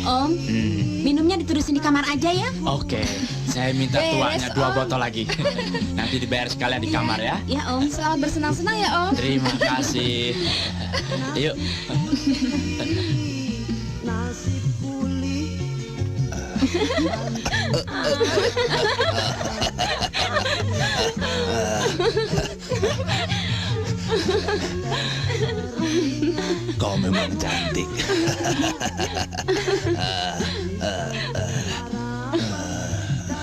Om, minumnya diterusin di kamar aja ya. Oke, saya minta tuanya 2 botol lagi. Nanti dibayar sekalian di kamar ya. Ya Om. Selamat bersenang-senang ya Om. Terima kasih. Yuk. Kau memang cantik.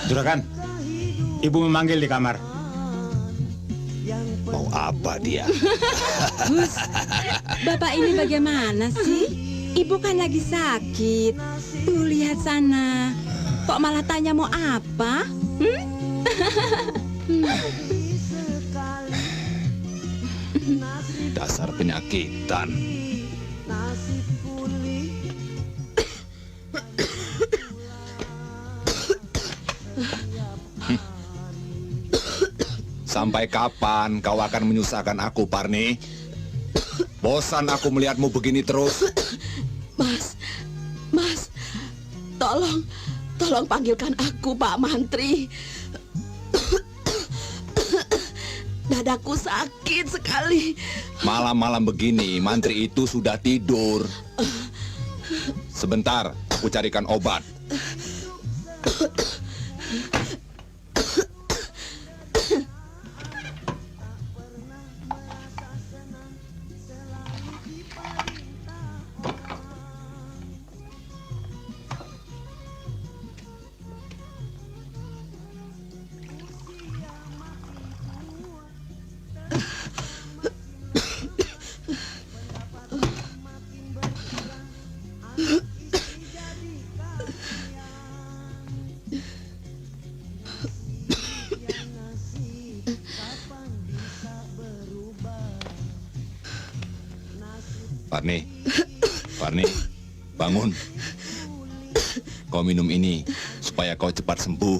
Juragan, ibu memanggil di kamar. Mau apa dia? Gus, bapak ini bagaimana sih? Ibu kan lagi sakit. Tuh lihat sana. Kok malah tanya mau apa? Dasar penyakitan. Sampai kapan kau akan menyusahkan aku, Parni? Bosan aku melihatmu begini terus. Mas, tolong panggilkan aku, Pak Mantri. Dadaku sakit sekali. Malam-malam begini, mantri itu sudah tidur. Sebentar, aku carikan obat. Parni, bangun. Kau minum ini supaya kau cepat sembuh.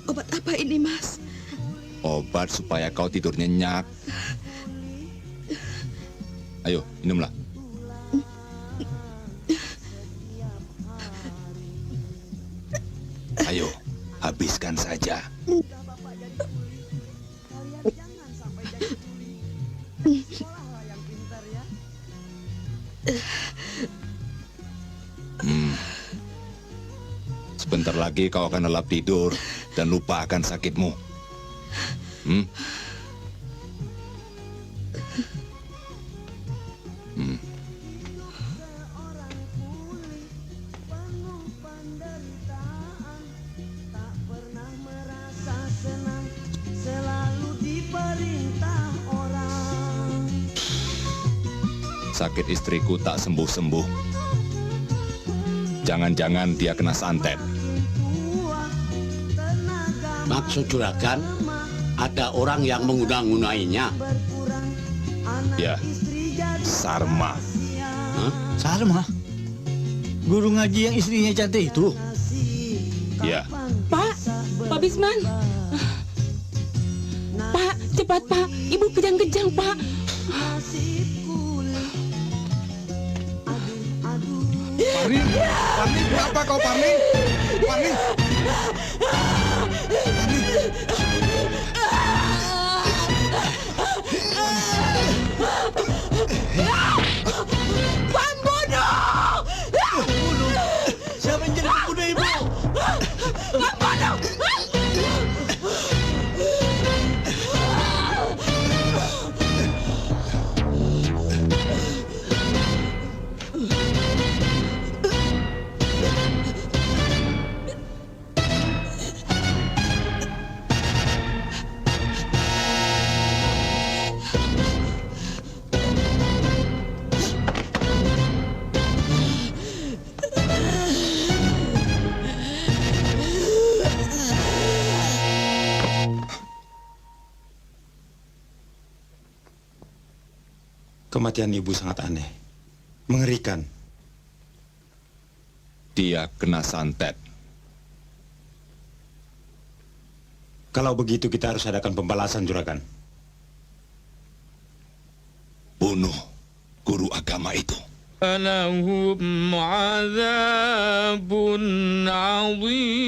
Obat apa ini, Mas? Obat supaya kau tidur nyenyak. Ayo, minumlah. Ayo, habiskan saja. Sebentar lagi kau akan lelap tidur dan lupa akan sakitmu. Sakit istriku tak sembuh-sembuh. Jangan-jangan dia kena santet. Maksud juragan, ada orang yang mengundang-undainya. Ya, Sarma. Hah? Sarma? Guru ngaji yang istrinya cantik itu? Ya. Pak Bisman. Pak, cepat Pak. Ibu kejang-kejang Pak. Parni, kenapa kau Parni? Parni. Pembunuh! Siapa yang jadi pembunuh ibu? Pembunuh! Kematian ibu sangat aneh, mengerikan. Dia kena santet. Kalau begitu kita harus adakan pembalasan, juragan. Bunuh. guru agama itu? فلهم عذاب عظيم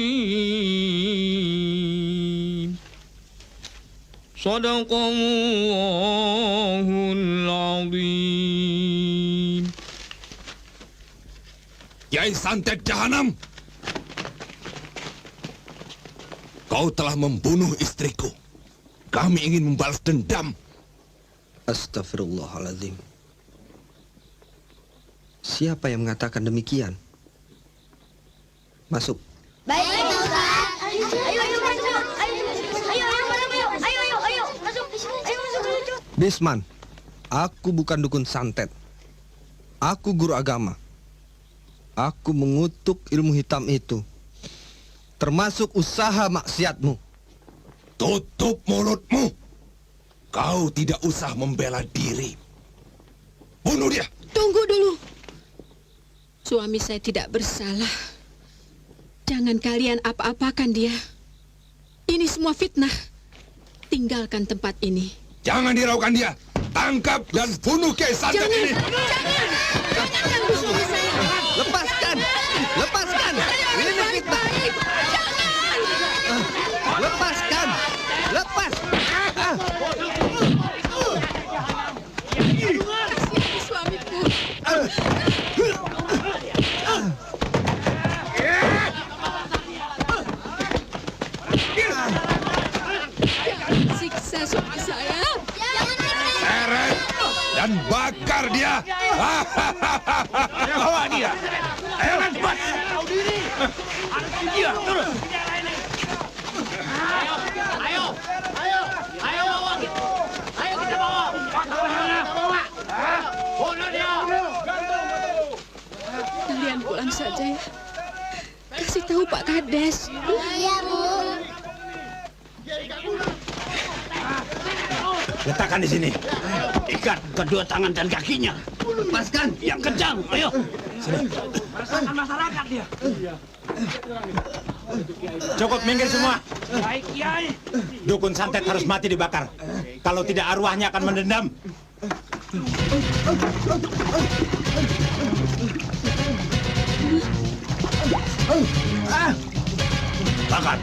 صدق الله العظيم. Kiai Santet Jahanam, kau telah membunuh istriku. Kami ingin membalas dendam. Astagfirullahaladzim. Siapa yang mengatakan demikian? Masuk. Baik, Pak Ustaz. Ayo masuk. Bisman, aku bukan dukun santet. Aku guru agama. Aku mengutuk ilmu hitam itu, termasuk usaha maksiatmu. Tutup mulutmu. Kau tidak usah membela diri. Bunuh dia. Tunggu dulu. Suami saya tidak bersalah. Jangan kalian apa-apakan dia. Ini semua fitnah. Tinggalkan tempat ini. Jangan hiraukan dia. Tangkap dan bunuh Kiai Santet ini. Jangan ganggu suami saya. Lepaskan. Ini fitnah. Jangan. Lepaskan. Lepas. Suamiku. Siksa suami saya. Seret dan bakar dia. Bawa dia. Jangan cepat. Tahu diri. Dia turun. Ayo bawa. Ayo kita bawa. Bunuh dia. Kalian pulang saja ya. Kasih tahu Pak Kades. Iya, Bu. Letakkan di sini. Ikat kedua tangan dan kakinya. Lepaskan. Yang kencang, ayo. Rasakan masyarakat dia. Cukup, minggir semua. Baik, Kiai. Dukun santet harus mati dibakar. Kalau tidak arwahnya akan mendendam. Bakar.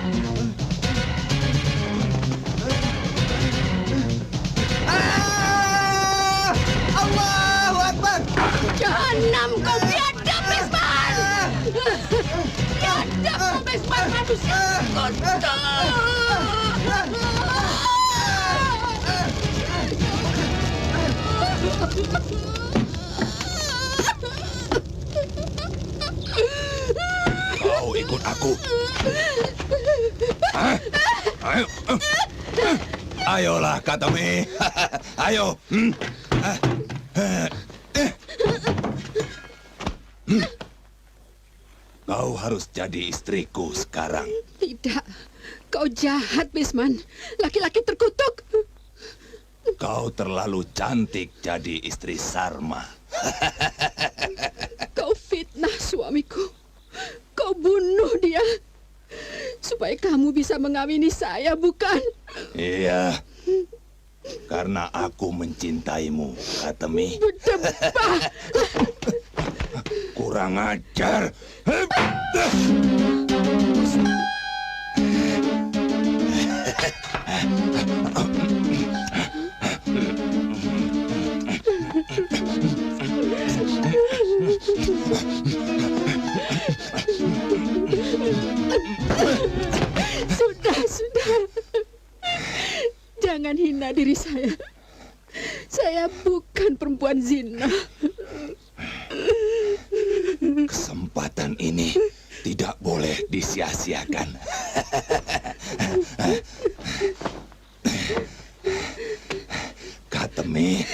Allahu Akbar. Jahanam kau biadab, Bisman! Biadab kau, Bisman, manusia kotor! Kau ikut aku. Hah? Ayo. Ayolah, Katami. Ayo. Kau harus jadi istriku sekarang. Tidak, kau jahat, Bisman. Laki-laki terkutuk. Kau terlalu cantik jadi istri Sarma. Kau fitnah suamiku. Kau bunuh dia. Supaya kamu bisa mengawini saya, bukan? Iya. Karena aku mencintaimu, Katemi. Berdebah. Kurang ajar. Sudah. Jangan hina diri saya. Saya bukan perempuan zina. Kesempatan ini tidak boleh disia-siakan. Katemi.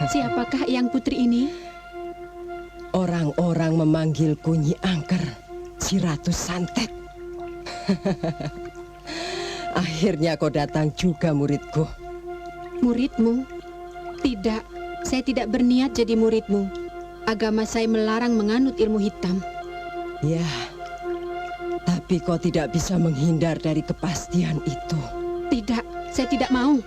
Siapakah Eyang Putri ini? Orang-orang memanggilku Nyi Angker, si Ratu Santet. Akhirnya kau datang juga, muridku. Muridmu? Tidak, saya tidak berniat jadi muridmu. Agama saya melarang menganut ilmu hitam. Ya, tapi kau tidak bisa menghindar dari kepastian itu. Tidak, saya tidak mau.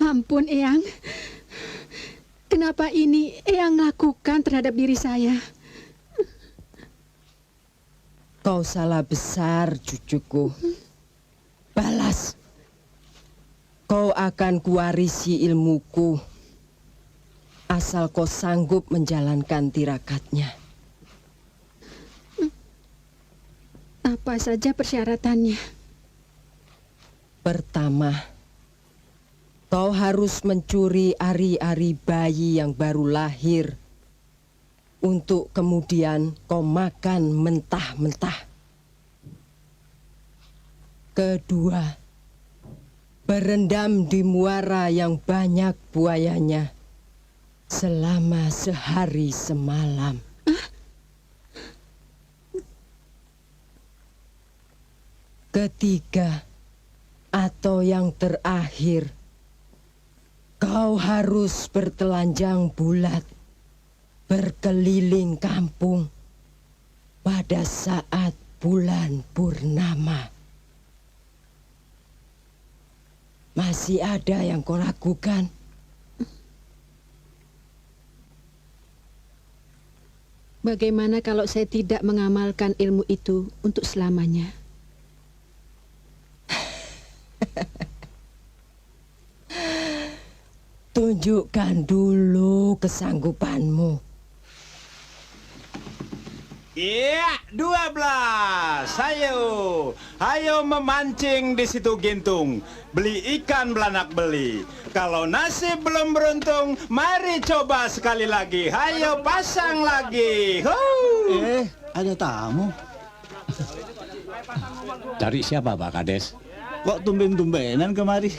Ampun, Eyang. Kenapa ini Eyang lakukan terhadap diri saya? Kau salah besar, cucuku. Balas. Kau akan kuwarisi ilmuku, asal kau sanggup menjalankan tirakatnya. Apa saja persyaratannya? Pertama, kau harus mencuri ari-ari bayi yang baru lahir untuk kemudian kau makan mentah-mentah. Kedua, berendam di muara yang banyak buayanya selama sehari semalam. Ketiga, atau yang terakhir, kau harus bertelanjang bulat, berkeliling kampung pada saat bulan purnama. Masih ada yang kau ragukan? Bagaimana kalau saya tidak mengamalkan ilmu itu untuk selamanya? Tunjukkan dulu kesanggupanmu. Iya, 12. Hayo memancing di situ Gintung. Beli ikan belanak beli. Kalau nasib belum beruntung, mari coba sekali lagi. Hayo pasang lagi. Ada tamu. Cari siapa, Pak Kades? Kok tumben-tumbenan kemari?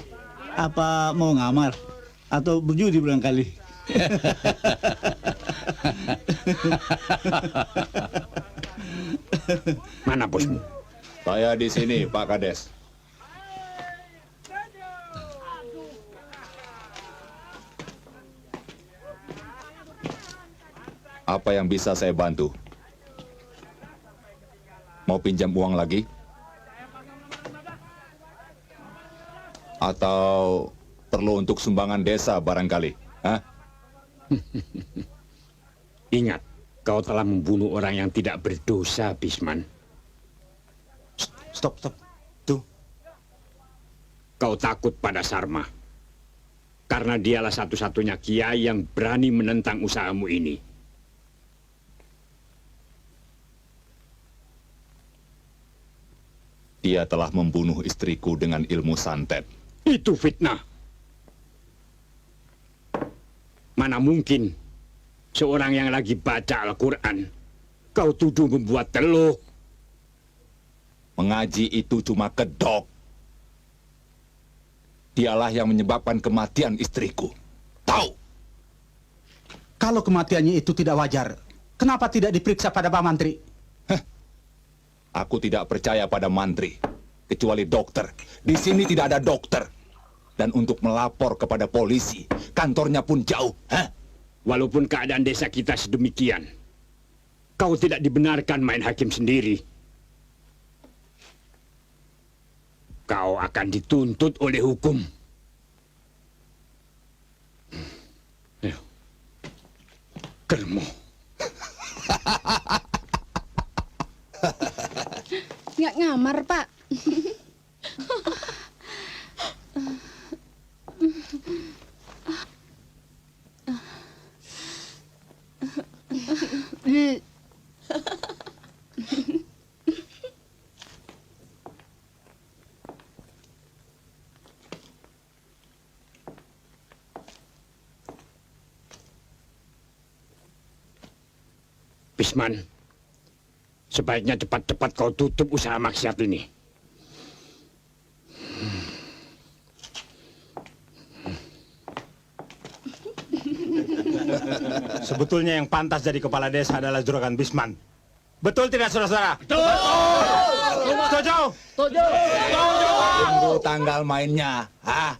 Apa mau ngamar? Atau berjudi barangkali? Mana bosmu? Saya di sini, Pak Kades. Apa yang bisa saya bantu? Mau pinjam uang lagi? Atau perlu untuk sumbangan desa barangkali? Hah? Ingat, kau telah membunuh orang yang tidak berdosa, Bisman. Stop. Tuh. Kau takut pada Sarma. Karena dialah satu-satunya kiai yang berani menentang usahamu ini. Dia telah membunuh istriku dengan ilmu santet. Itu fitnah. Mana mungkin seorang yang lagi baca Al-Quran kau tuduh membuat teluh. Mengaji itu cuma kedok. Dialah yang menyebabkan kematian istriku. Tahu? Kalau kematiannya itu tidak wajar, kenapa tidak diperiksa pada Pak Mantri? Aku tidak percaya pada mantri, kecuali dokter. Di sini tidak ada dokter. Dan untuk melapor kepada polisi, kantornya pun jauh. Walaupun keadaan desa kita sedemikian, kau tidak dibenarkan main hakim sendiri. Kau akan dituntut oleh hukum. Kermo. Nggak ngamar, Pak. Bisman, sebaiknya cepat-cepat kau tutup usaha maksiat ini. Sebetulnya yang pantas jadi kepala desa adalah Juragan Bisman. Betul tidak, saudara-saudara? Betul! Setuju? Setuju! Tunggu tanggal mainnya. Hah?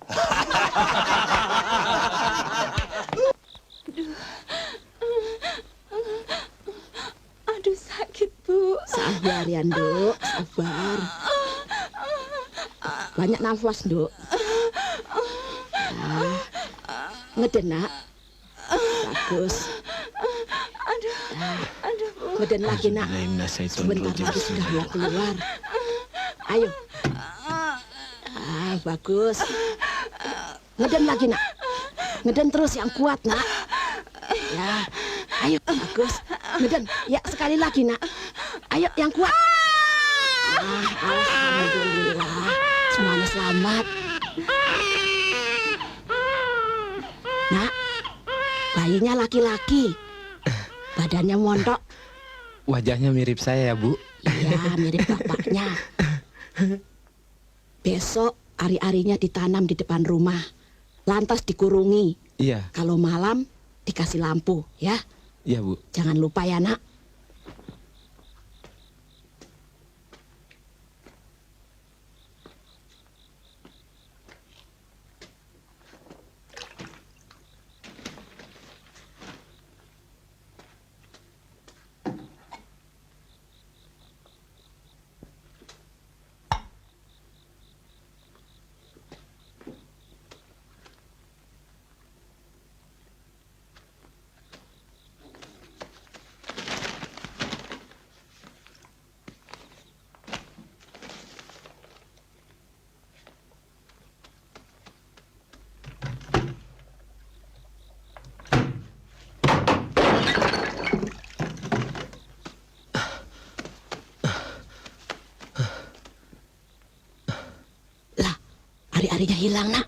Aduh, sakit, Bu. Sabar ya, Nduk. Sabar. Banyak nafas, Nduk. Nah, ngeden, Nak. Bagus. Aduh, Bu. Ngeden lagi, Nak. Sebentar lagi sudah mau keluar. Ayo. Bagus. Ngeden lagi, Nak. Ngeden terus yang kuat, Nak. Ya. Ayo, bagus. Ngeden. Ya, sekali lagi, Nak. Ayo, yang kuat. Alhamdulillah. Semuanya selamat. Nak, bayinya laki-laki. Badannya montok. Wajahnya mirip saya ya, Bu. Iya, mirip bapaknya. Besok ari-arinya ditanam di depan rumah. Lantas dikurungi. Iya. Kalau malam dikasih lampu, ya. Iya, Bu. Jangan lupa ya, Nak. Ari-arinya hilang, Nak.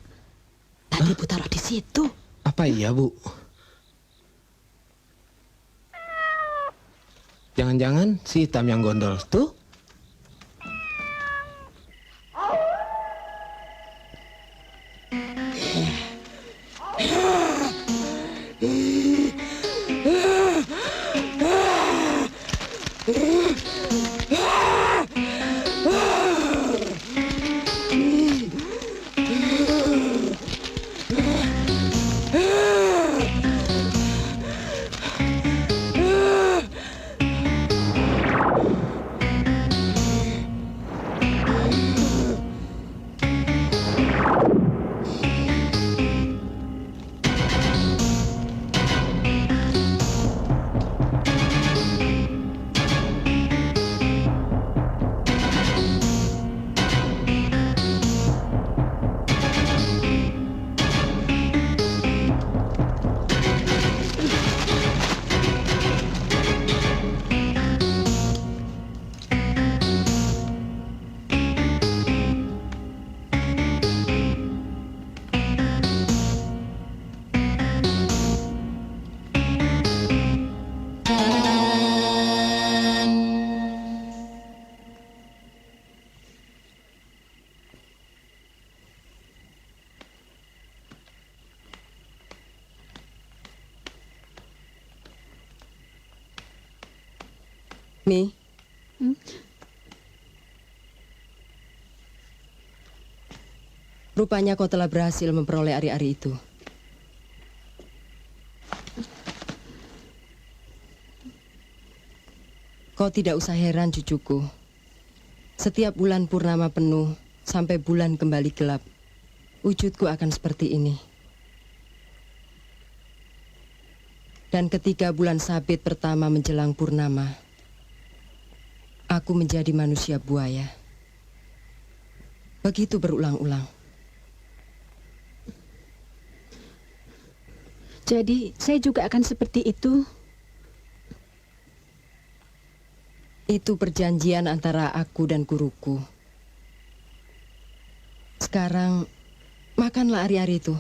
Tadi Bu taruh di situ. Apa iya, Bu? Jangan-jangan si hitam yang gondol tuh? Mi. Rupanya kau telah berhasil memperoleh ari-ari itu. Kau tidak usah heran, cucuku. Setiap bulan purnama penuh sampai bulan kembali gelap, wujudku akan seperti ini. Dan ketika bulan sabit pertama menjelang purnama, aku menjadi manusia buaya. Begitu berulang-ulang. Jadi saya juga akan seperti itu. Itu perjanjian antara aku dan guruku. Sekarang, makanlah ari-ari itu.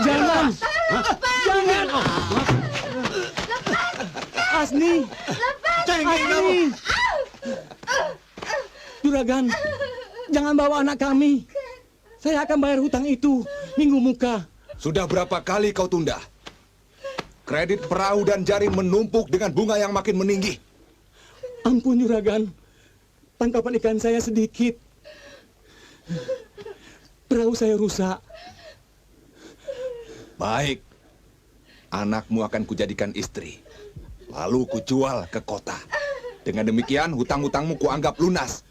Jangan! Jangan! Asni! Asni! Juragan, jangan bawa anak kami. Saya akan bayar hutang itu minggu muka. Sudah berapa kali kau tunda? Kredit perahu dan jaring menumpuk dengan bunga yang makin meninggi. Ampun Juragan, tangkapan ikan saya sedikit. Perahu saya rusak. Baik, anakmu akan kujadikan istri. Lalu kujual ke kota. Dengan demikian hutang-hutangmu kuanggap lunas.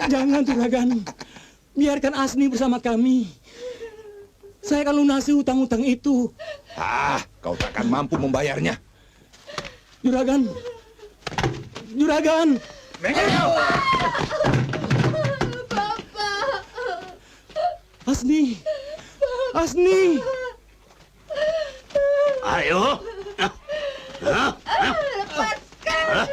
Jangan Juragan, biarkan Asni bersama kami. Saya akan lunasi hutang-hutang itu. Kau takkan mampu membayarnya. Juragan, Juragan. Asni, Asni. Ayo. Lepaskan.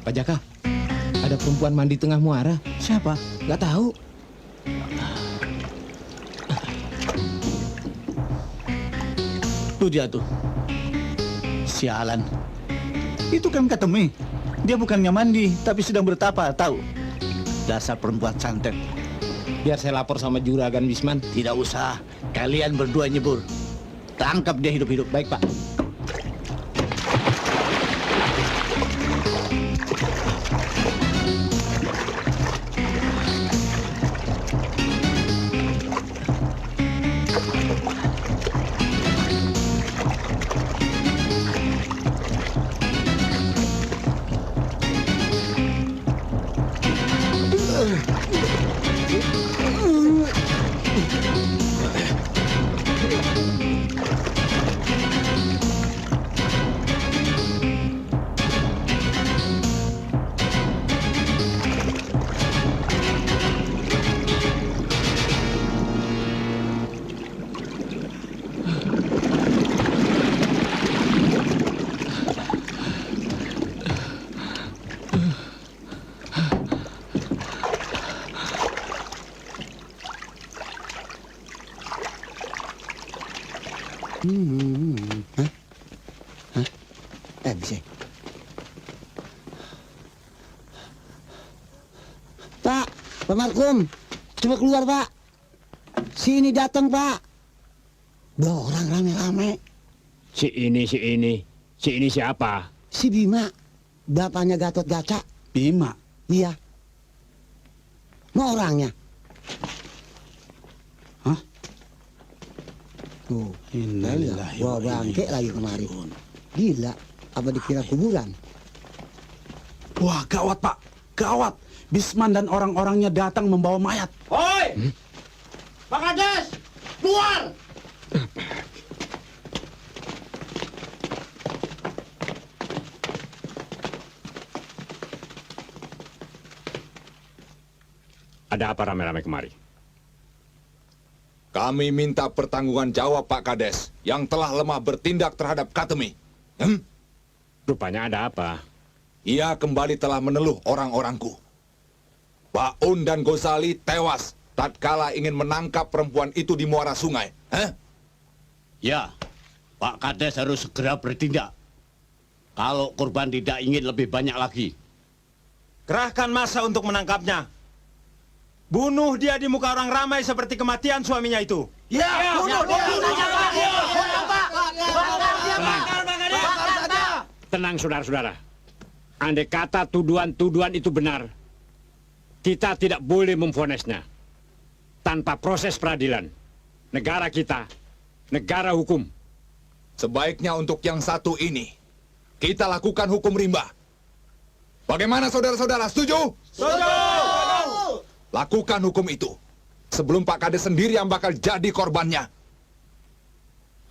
Pak Jaka, ada perempuan mandi tengah muara. Siapa? Nggak tahu. Tuh dia tuh. Sialan. Itu kan Katemi. Dia bukannya mandi, tapi sedang bertapa, tahu? Dasar perempuan santet. Biar saya lapor sama Juragan Wisman. Tidak usah. Kalian berdua nyebur. Tangkap dia hidup-hidup. Baik, Pak. Bisa. Pak Markum, coba keluar Pak. Sini datang Pak. Dua orang rame-rame. Si ini siapa? Si Bima, bapaknya Gatot Kaca. Bima? Iya. Mau orangnya? Hah? Tuh, wah bangke lagi kemari. Gila, apa dikira kuburan? Wah, gawat Pak, gawat. Bisman dan orang-orangnya datang membawa mayat. Hoi! Pak Kades, keluar! Ada apa rame-rame kemari? Kami minta pertanggungan jawab Pak Kades yang telah lemah bertindak terhadap Katemi. Rupanya ada apa? Ia kembali telah meneluh orang-orangku. Pak Un dan Gosali tewas tatkala ingin menangkap perempuan itu di muara sungai. Ya, Pak Kades harus segera bertindak. Kalau korban tidak ingin lebih banyak lagi. Kerahkan massa untuk menangkapnya. Bunuh dia di muka orang ramai seperti kematian suaminya itu. Ya, bunuh dia. Tenang saudara-saudara. Andai kata tuduhan-tuduhan itu benar, kita tidak boleh memvonisnya tanpa proses peradilan. Negara kita, negara hukum. Sebaiknya untuk yang satu ini, kita lakukan hukum rimba. Bagaimana saudara-saudara, setuju? Setuju! Lakukan hukum itu sebelum Pak Kades sendiri yang bakal jadi korbannya.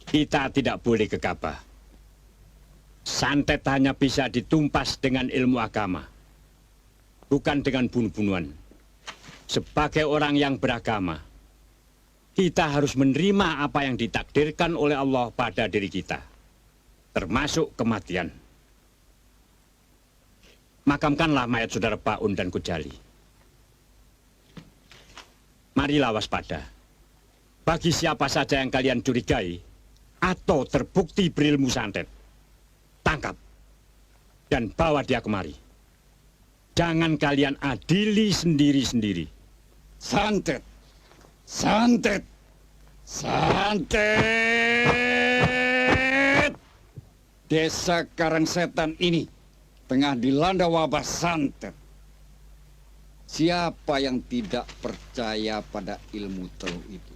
Kita tidak boleh gegabah. Santet hanya bisa ditumpas dengan ilmu agama, bukan dengan bunuh-bunuhan. Sebagai orang yang beragama, kita harus menerima apa yang ditakdirkan oleh Allah pada diri kita, termasuk kematian. Makamkanlah mayat saudara Pak Un dan Kujali. Marilah waspada. Bagi siapa saja yang kalian curigai atau terbukti berilmu santet, tangkap dan bawa dia kemari. Jangan kalian adili sendiri-sendiri. Santet, santet, santet. Desa Karangsetan ini tengah dilanda wabah santet. Siapa yang tidak percaya pada ilmu teluh itu?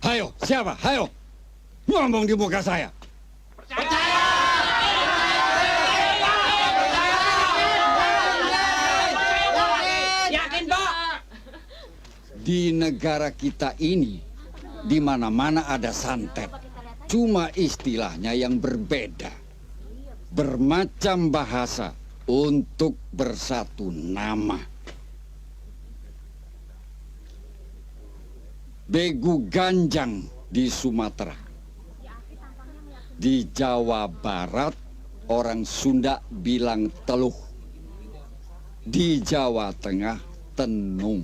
Hayo, siapa? Hayo, ngomong di muka saya. Yakin, Pak? Di negara kita ini, di mana-mana ada santet. Cuma istilahnya yang berbeda. Bermacam bahasa untuk bersatu nama. Begu ganjang di Sumatera. Di Jawa Barat, orang Sunda bilang teluh. Di Jawa Tengah, tenung.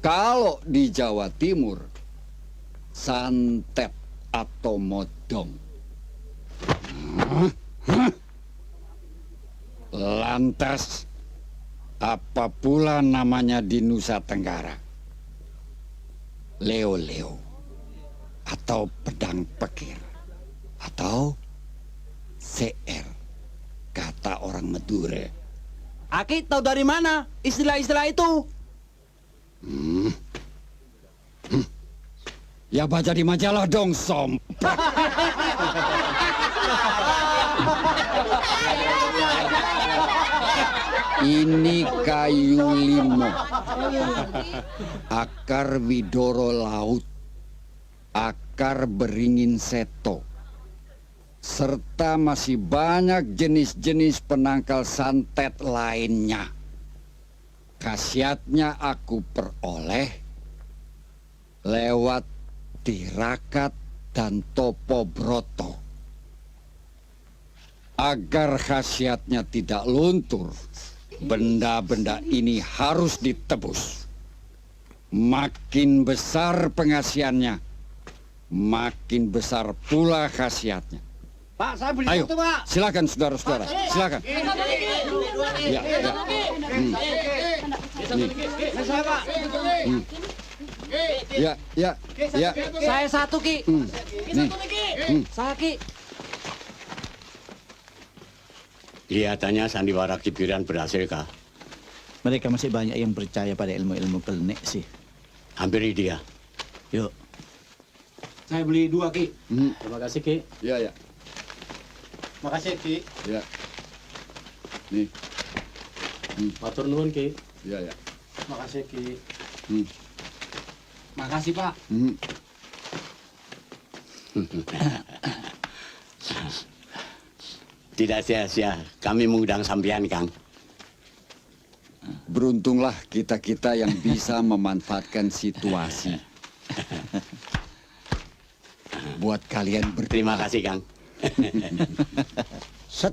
Kalau di Jawa Timur, santet atau modong. Lantas, apa pula namanya di Nusa Tenggara? Leo-leo, atau pedang pekir, atau CR, kata orang Madura. Aki tahu dari mana istilah-istilah itu? Ya baca di majalah dong, Som. Ini kayu limo, akar widoro laut, akar beringin seto, serta masih banyak jenis-jenis penangkal santet lainnya. Khasiatnya aku peroleh lewat tirakat dan topo broto. Agar khasiatnya tidak luntur, benda-benda ini harus ditebus. Makin besar pengasihannya, makin besar pula khasiatnya. Pak, saya beli satu, Pak. Silakan, saudara-saudara. Silakan. Ya, ya. Ya, ya, ya. Saya satu, Ki. Nih. Saya, Ki. Kelihatannya sandiwara Kibiran berhasil, Kak. Mereka masih banyak yang percaya pada ilmu-ilmu klenik sih. Hampiri dia. Yuk. Saya beli 2, Ki. Terima kasih, Ki. Ya, ya. Makasih, Ki. Ya. Nih. Matur nuwun, Ki. Ya, ya. Makasih, Ki. Makasih, Pak. Tidak sia-sia kami mengundang sampean, Kang. Beruntunglah kita-kita yang bisa memanfaatkan situasi. Buat kalian Terima kasih, Kang. 1,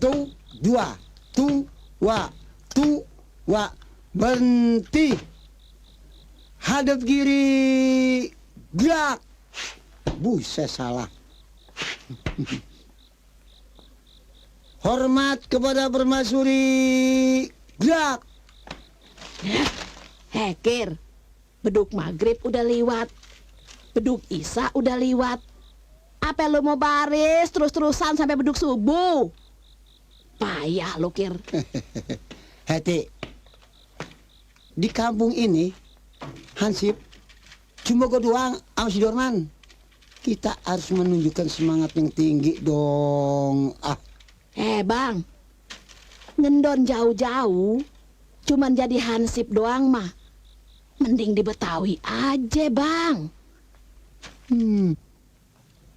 2, tua, berhenti. Hadap kiri, gerak. Saya salah. Hormat kepada permaisuri, gerak. Hekir, beduk maghrib udah liwat, beduk isya udah liwat. Apa lo mau baris terus-terusan sampai beduk subuh? Payah lo, Kir. Hati, di kampung ini, Hansip, cuma gue doang sama si Dorman. Kita harus menunjukkan semangat yang tinggi dong. Bang, ngendon jauh-jauh, cuman jadi Hansip doang mah. Mending di Betawi aja, Bang.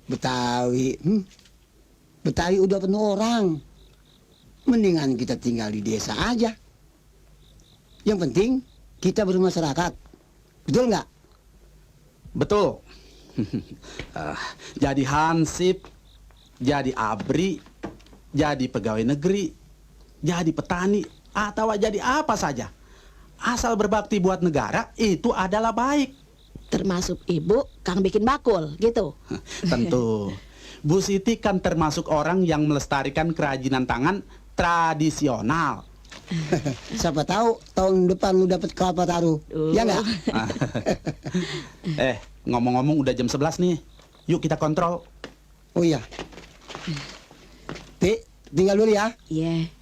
Betawi, Betawi udah penuh orang. Mendingan kita tinggal di desa aja. Yang penting kita bermasyarakat. Betul nggak? Betul. Jadi Hansip, jadi abri, jadi pegawai negeri, jadi petani, atau jadi apa saja. Asal berbakti buat negara, itu adalah baik. Termasuk ibu, Kang bikin bakul, gitu. Tentu. Bu Siti kan termasuk orang yang melestarikan kerajinan tangan tradisional. Siapa tahu tahun depan lu dapat kelapa taruh. Ya nggak? Ngomong-ngomong udah jam 11 nih. Yuk kita kontrol. Oh iya. Tinggal dulu ya. Iya.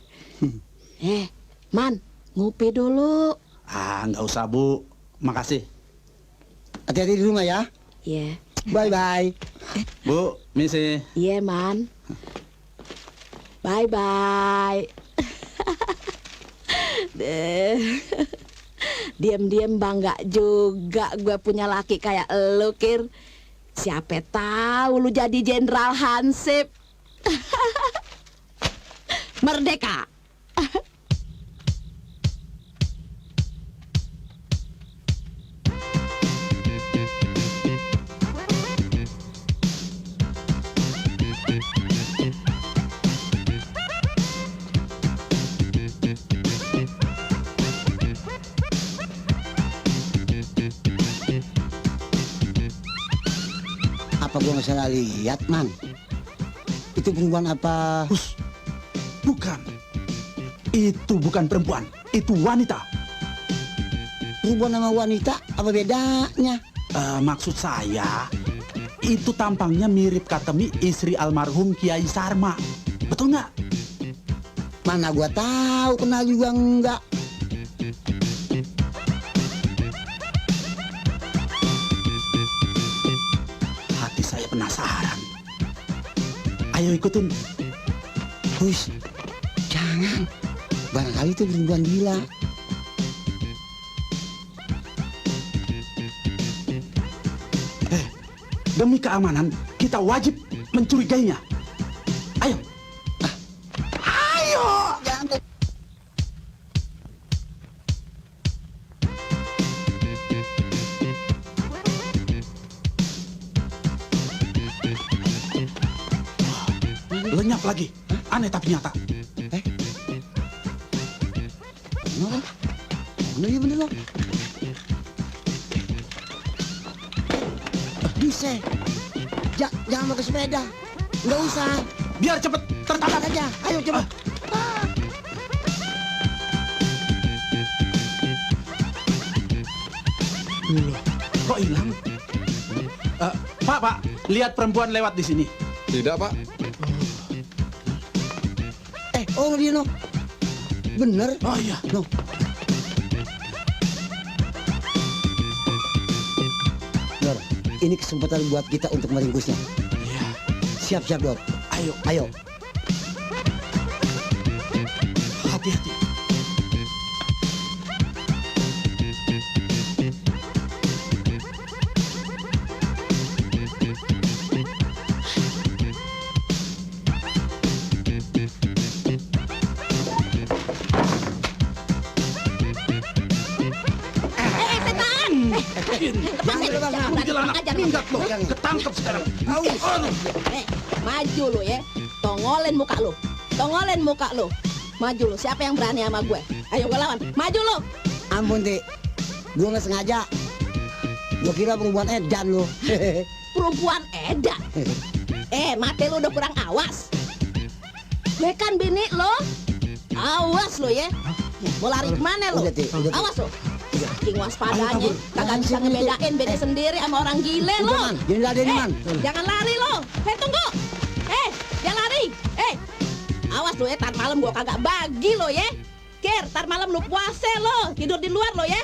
Man, ngopi dulu. Nggak usah, Bu. Makasih. Hati-hati di rumah ya. Iya. Bye-bye. Bu, misi. Iya, Man. Bye-bye. Diam-diam bangga juga gue punya laki kayak lu, Kir. Siapa tahu lu jadi Jenderal Hansip. Merdeka. Apa gua nggak salah lihat, Man? Itu perempuan apa? Bukan. Itu bukan perempuan, itu wanita. Perempuan sama wanita, apa bedanya? Maksud saya, itu tampangnya mirip Katemi, istri almarhum Kiai Sarma. Betul nggak? Mana gua tahu, kenal juga enggak. Hati saya penasaran. Ayo ikutin. Hush, jangan. Barangkali itu perempuan gila. Demi keamanan, kita wajib mencurigainya. Ayo. Ayo. Lenyap lagi. Aneh tapi nyata. Iya bener loh. Bisa. Jangan pakai sepeda. Nggak usah. biar cepet tertangkap aja. Ayo coba. Loh, kok hilang? Pak, lihat perempuan lewat di sini. Tidak, Pak. Oh dia no. Bener. Oh iya. No. Dor, ini kesempatan buat kita untuk meringkusnya. Iya. Siap-siap, Dor. Ayo. Ayo. Hati-hati. Ketangkep sekarang. Maju lo ya. Tongolin muka lo. Tongolin muka lo. Maju lo. Siapa yang berani sama gue? Ayo gue lawan. Maju lo. Ampun, Ti. Gue nggak sengaja. Gue kira perempuan edan lo. Perempuan edan. Mati lo udah kurang awas. Gue kan bini lo. Awas lo ya. Mau lari kemana lo? Awas lo. Saking waspadanya, kagak bisa ngebedain bini sendiri sama orang gile lo. Jangan lari, Man. Jangan lari lo. Tunggu. Jangan lari. Awas lo ya, tar malam gua kagak bagi lo ya. Kir, tar malam lu puase lo, tidur di luar lo ya.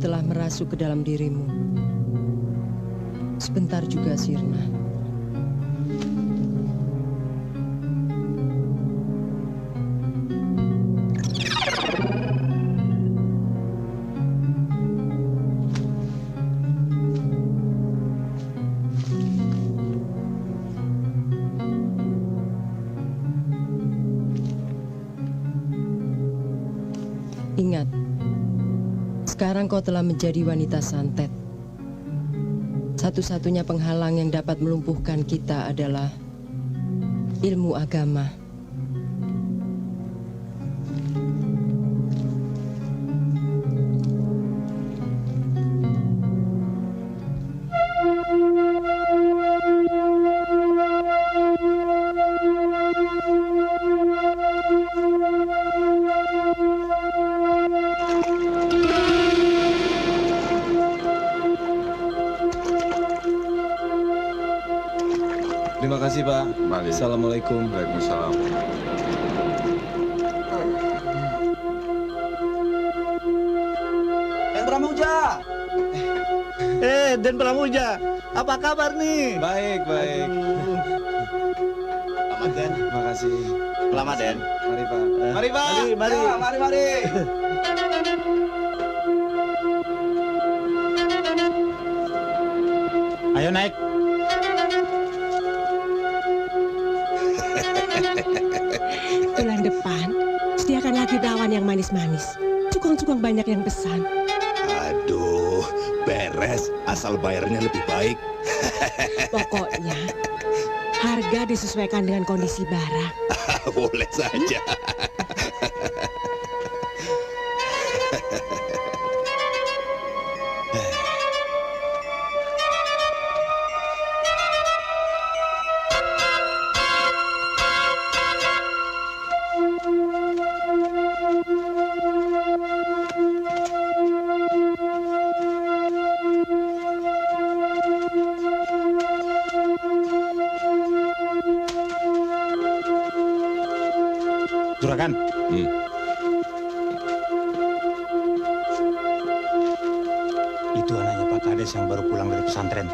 Telah merasuk ke dalam dirimu. Sebentar juga sirna. Ingat, sekarang kau telah menjadi wanita santet. Satu-satunya penghalang yang dapat melumpuhkan kita adalah ilmu agama. Terima kasih, Pak. Assalamualaikum. Waalaikumsalam. Den Pramuja. Den Pramuja. Apa kabar nih? Baik. Selamat, Den. Terima kasih. Selamat, Den. Mari, Pak. Mari, Pak. Mari. Ya, mari. Ayo naik. Bulan depan, sediakan lagi bakwan yang manis-manis. Cukong-cukong banyak yang pesan. Aduh, beres. Asal bayarnya lebih baik. Pokoknya, harga disesuaikan dengan kondisi barang. Boleh saja. kan? Itu anaknya Pak Kades yang baru pulang dari pesantren.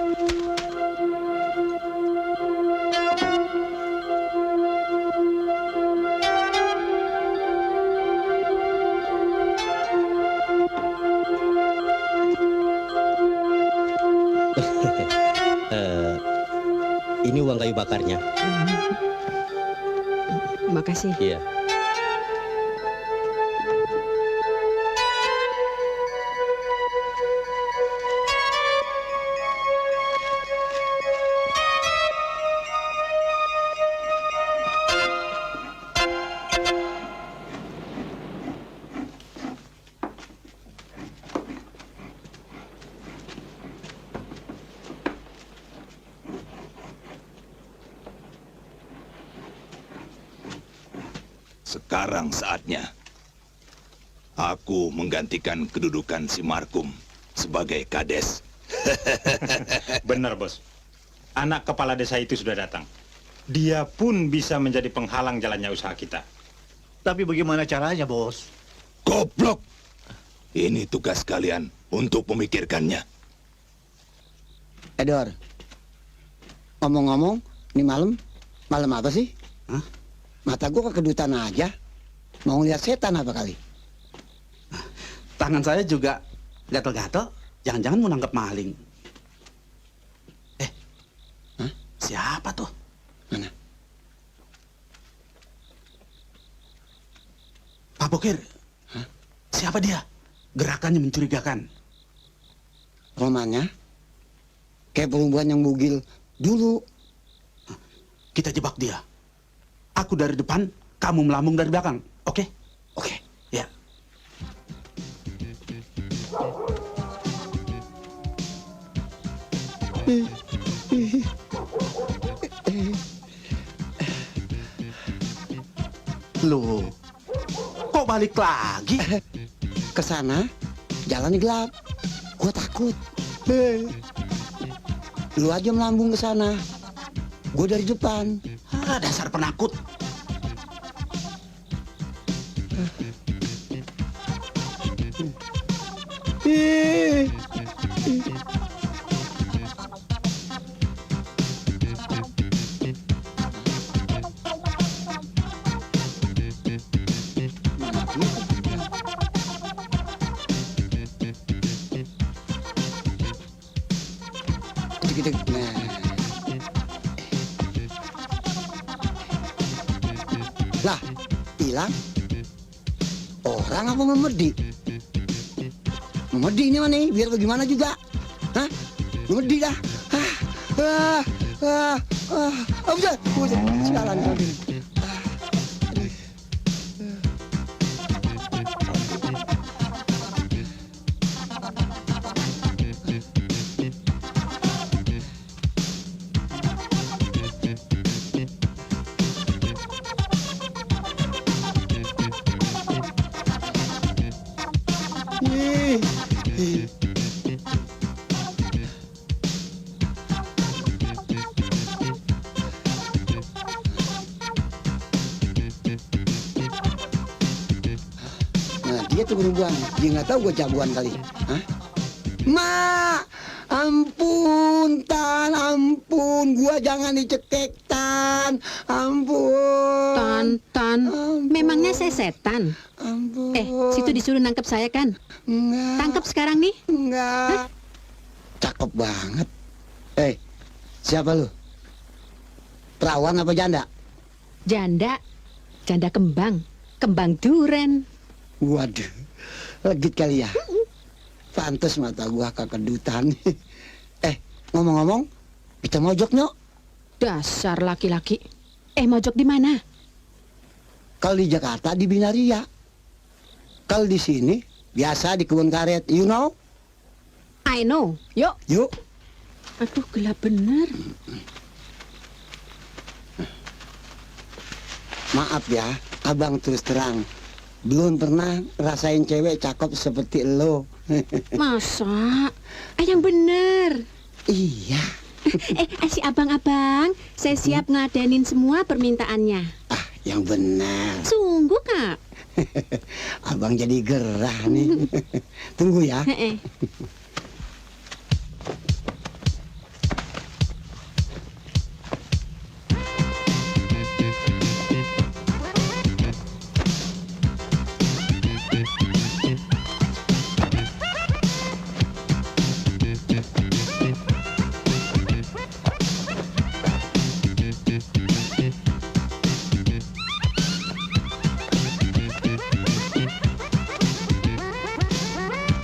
Ini uang kayu bakarnya. Makasih. Iya. Sekarang saatnya aku menggantikan kedudukan si Markum sebagai kades. Benar, Bos. Anak kepala desa itu sudah datang. Dia pun bisa menjadi penghalang jalannya usaha kita. Tapi bagaimana caranya, Bos? Goblok! Ini tugas kalian untuk memikirkannya. Edor, ngomong-ngomong, ini malam apa sih? Hah? Mata gua kekedutan aja. Mau lihat setan apa kali? Tangan saya juga gatel-gatel. Jangan-jangan mau nangkep maling. Hah? Siapa tuh? Mana? Pak Bokir. Hah? Siapa dia? Gerakannya mencurigakan. Romannya? Kayak perempuan yang bugil dulu. Kita jebak dia. Aku dari depan, kamu melambung dari belakang. Oke? Oke. Ya. Loh, kok balik lagi? Ke sana, jalan gelap. Gua takut. Lu aja melambung ke sana. Gua dari depan. Dasar penakut. Lah, hilang. Orang apa memedi? Memedi ini mana nih? Biar bagaimana juga. Hah? Memedi dah. Udah. Sialan kau ini. Nah, dia tuh perempuan. Dia nggak tahu gue jagoan kali. Hah? Ma, ampun, Tan, ampun. Gua jangan dicekek, Tan. Ampun. Tan, memangnya saya setan? Ampun. Situ disuruh nangkep saya kan? Enggak. Tangkep sekarang nih? Enggak. Cakep banget. Siapa lu? Perawan apa janda? Janda kembang duren. Waduh, legit kali ya. Pantes mata gua kekedutan. Ngomong-ngomong, kita mojok nyok. Dasar laki-laki. Mojok di mana? Kalau di Jakarta di Binaria. Kalau di sini biasa di kebun karet, you know? I know. Yuk. Yuk. Aduh, gelap bener. Maaf ya, abang terus terang. Belum pernah rasain cewek cakep seperti lo. Masa? Yang bener. Iya. Si abang-abang, saya siap ngeladenin semua permintaannya. Yang benar. Sungguh, Kak. Abang jadi gerah nih. Tunggu ya.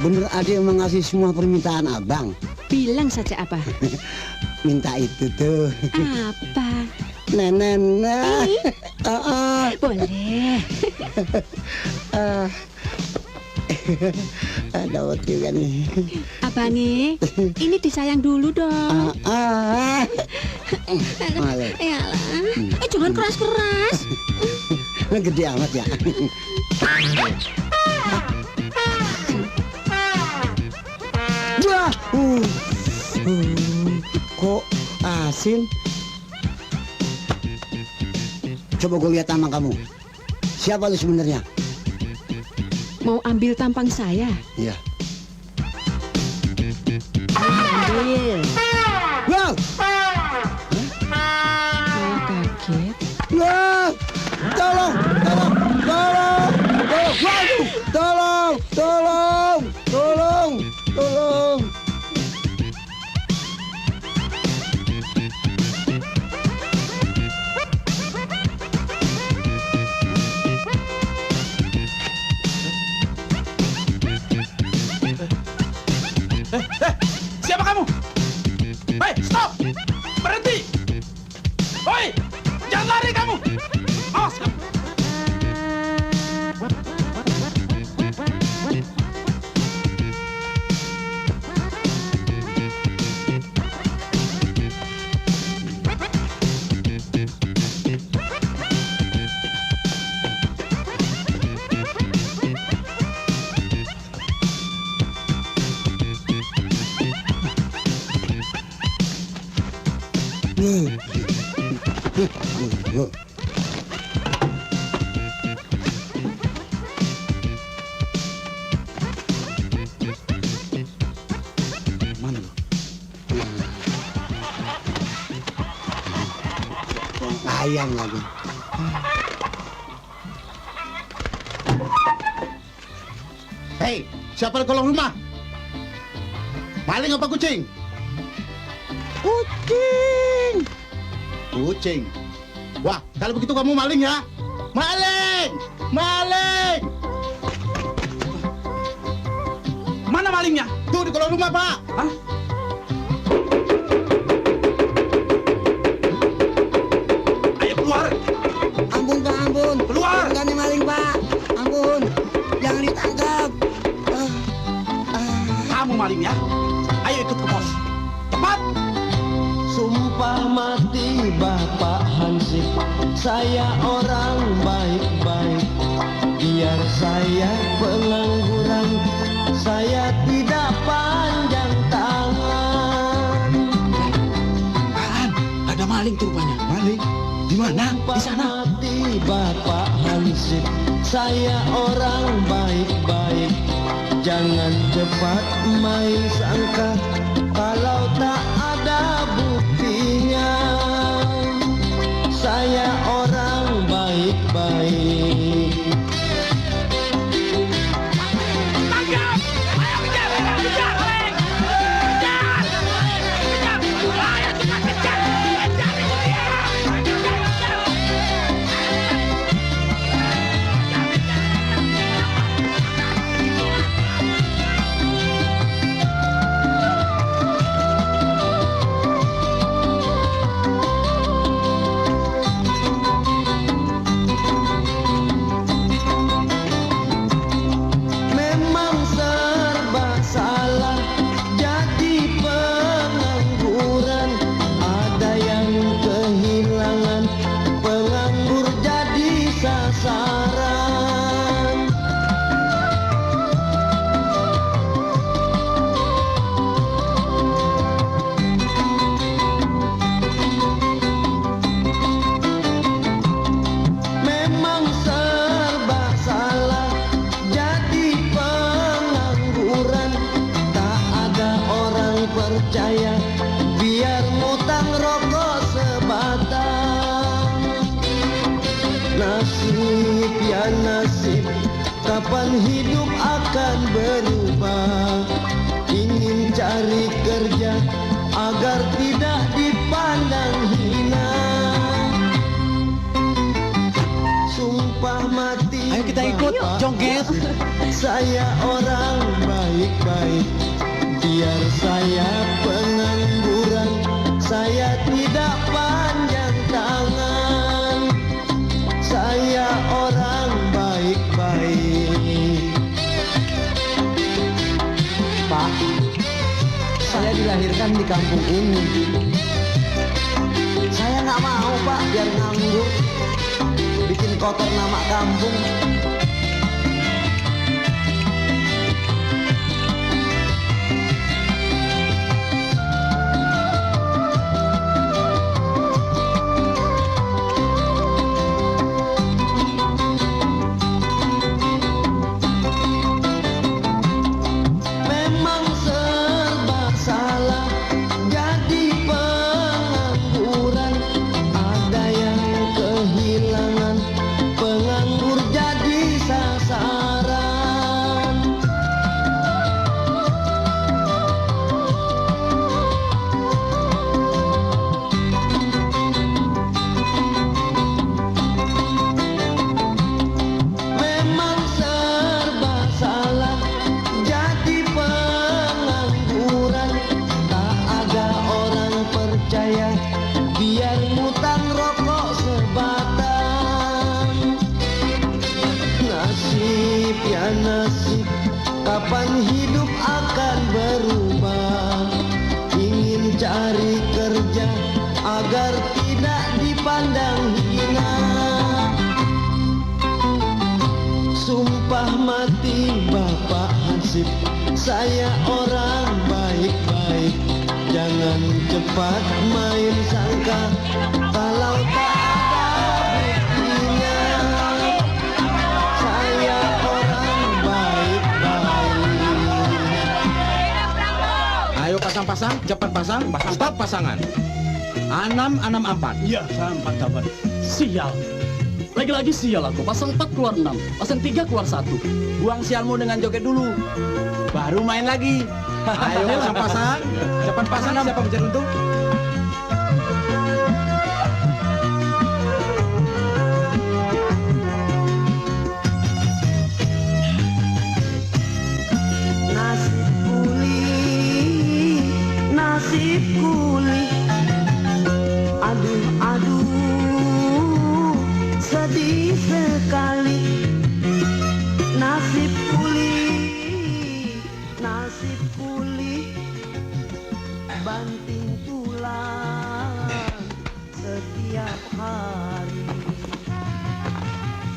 Bener ada yang mengasih semua permintaan abang? Bilang saja apa? Minta itu tuh. Apa? Nenek. Boleh. Dawat juga nih. Abangi, ini disayang dulu dong. Malah. Jangan keras-keras. Gede amat ya. Kok asin? Coba gue lihat tampang kamu. Siapa lu sebenarnya? Mau ambil tampang saya? Iya. Ambil. Wow! Malah kaget. Wow! Tolong! Tolong! Tolong! Tolong! Waduh! Tolong! Tolong! Tolong! Tolong! Siapa kamu? Hei, stop! Berhenti! Hoi! Jangan lari kamu! Awas kamu! Mana lu? Ayam lagi. Hei, siapa di kolong rumah? Maling apa kucing? Kucing! Kucing. Wah, kalau begitu kamu maling ya? Maling! Maling! Mana malingnya? Tuh di kolong rumah, Pak. Hah? Ayo keluar! Ampun Pak, ampun. Keluar! Bukan maling Pak. Ampun. Jangan ditangkap. Kamu malingnya? Ayo ikut ke pos. Cepat! Sumpah mati Bapak Hansip, saya orang baik-baik. Biar saya pengangguran, saya tidak panjang tangan. Apaan? Ada maling tuh rupanya. Maling? Di mana? Di sana. Mati Bapak Hansip, saya orang baik-baik. Jangan cepat main sangka kalau tak ada buktinya. Saya orang baik-baik. Tangkap! Ayo kejar! Kejar! Kejar! Kejar! Ayo cepat kejar! Kejar itu dia! hidup akan berubah. Ingin cari kerja agar tidak dipandang hina. Sumpah mati. Ayo kita ikut, joget. Saya orang baik-baik. Biar saya pengangguran, saya tidak panjang tangan. Saya orang baik-baik. Pak, saya dilahirkan di kampung ini. Saya nggak mau Pak biar nganggur, bikin kotor nama kampung. Memang serba salah jadi pengangguran. Ada yang kehilangan, penganggur jadi sasaran. Memang serba salah jadi pengangguran. Tak ada orang percaya, biar ngutang rokok sebatang. Nasib ya nasib, kapan hidup akan berubah. Ingin cari kerja agar tidak dipandang hina. Sumpah mati Bapak Hansip, saya orang baik-baik. Jangan cepat main sangka kalau tak ada buktinya. Saya orang baik-baik. Ayo pasang-pasang, cepat pasang. Stop pasangan. 664. Iya, saya 48. Sial. Lagi-lagi sial aku. Pasang 4 keluar 6. Pasang 3 keluar 1. Buang sialmu dengan joget dulu. Baru main lagi. Ayo pasang-pasang. Cepat pasang, siapa mencari untung? Nasib kuli, nasib kuli. Aduh, aduh, sedih sekali. Nasib kuli, nasib kuli. Banting tulang setiap hari.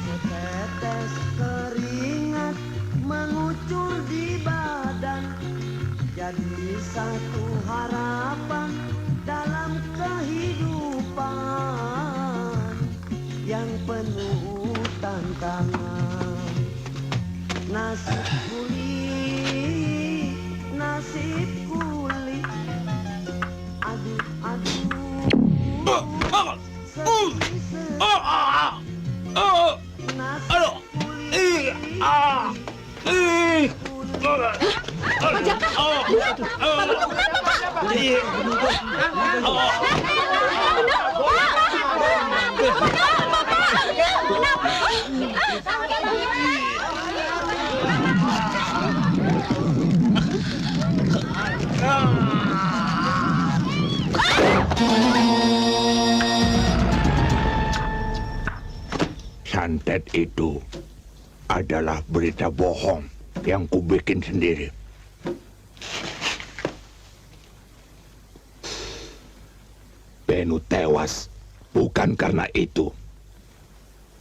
Setetes keringat mengucur di badan, jadi satu harapan dalam kehidupan yang penuh tantangan. Nasib kuli, nasib kuli. Aduh, aduh, sedih sekali. Nasib kuli. Pak Jaka, Pak Beduk kenapa Pak? Santet itu adalah berita bohong yang kubikin sendiri. Benu tewas bukan karena itu,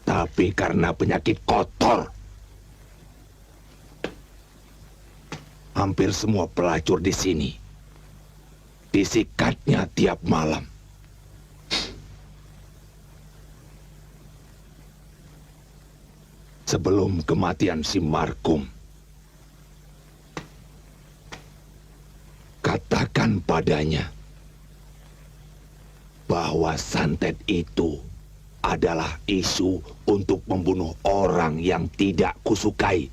tapi karena penyakit kotor. Hampir semua pelacur di sini disikatnya tiap malam. Sebelum kematian si Markum, katakan padanya bahwa santet itu adalah isu untuk membunuh orang yang tidak kusukai.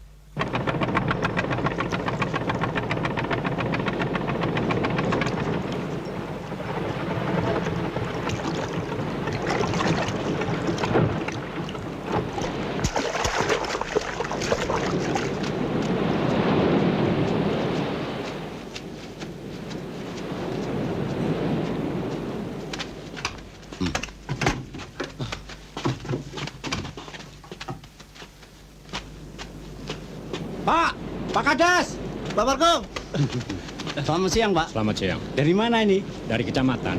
Pak Kades, Pak Barkong. Selamat siang, Pak. Selamat siang. Dari mana ini? Dari kecamatan.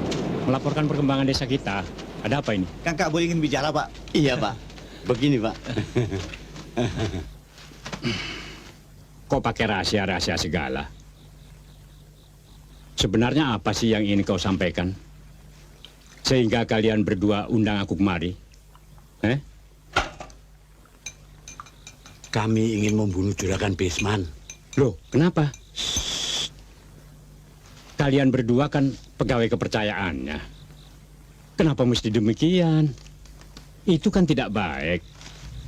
Melaporkan perkembangan desa kita. Ada apa ini? Kakak boleh ingin bicara, Pak? Iya, Pak. Begini, Pak. Kok pakai rahasia-rahasia segala? Sebenarnya apa sih yang ingin kau sampaikan? Sehingga kalian berdua undang aku kemari. Kami ingin membunuh Juragan Bisman. Loh, kenapa? Kalian berdua kan pegawai kepercayaannya. Kenapa mesti demikian? Itu kan tidak baik.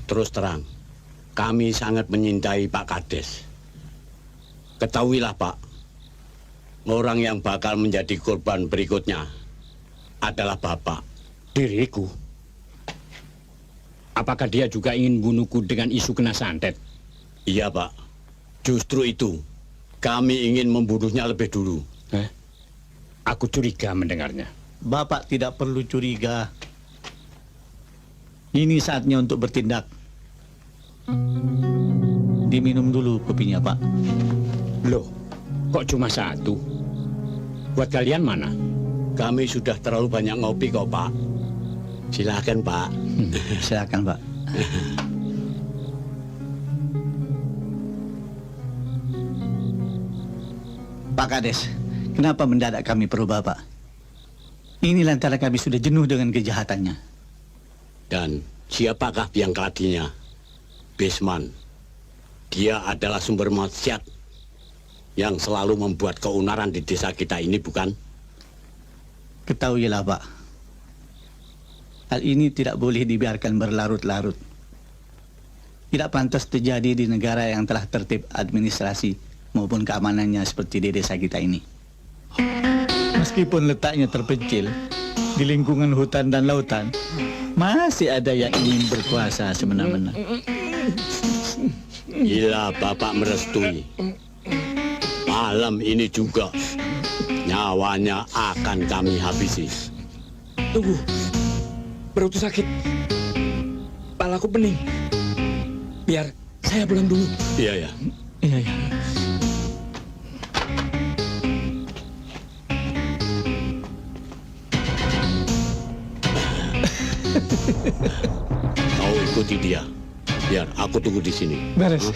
Terus terang, kami sangat menyintai Pak Kades. Ketahuilah, Pak, orang yang bakal menjadi korban berikutnya adalah Bapak. Diriku? Apakah dia juga ingin bunuhku dengan isu kena santet? Iya, Pak. Justru itu, kami ingin membunuhnya lebih dulu. Aku curiga mendengarnya. Bapak tidak perlu curiga. Ini saatnya untuk bertindak. Diminum dulu kopinya, Pak. Loh, kok cuma satu? Buat kalian mana? Kami sudah terlalu banyak ngopi kok, Pak. Silakan, Pak. Silakan, Pak. Pak Kades, kenapa mendadak kami perlu Bapak? Ini lantaran kami sudah jenuh dengan kejahatannya. Dan siapakah biang keladinya? Bisman. Dia adalah sumber maksiat yang selalu membuat keonaran di desa kita ini, bukan? Ketahuilah, Pak. Hal ini tidak boleh dibiarkan berlarut-larut. Tidak pantas terjadi di negara yang telah tertib administrasi maupun keamanannya seperti di desa kita ini. Meskipun letaknya terpencil di lingkungan hutan dan lautan, masih ada yang ingin berkuasa semena-mena. Gila, Bapak merestui. Malam ini juga nyawanya akan kami habisi. Tunggu, perutku sakit, kepalaku pening. Biar saya pulang dulu. Iya, ya. Iya, ya. Kau ikuti dia. Biar aku tunggu di sini. Beres.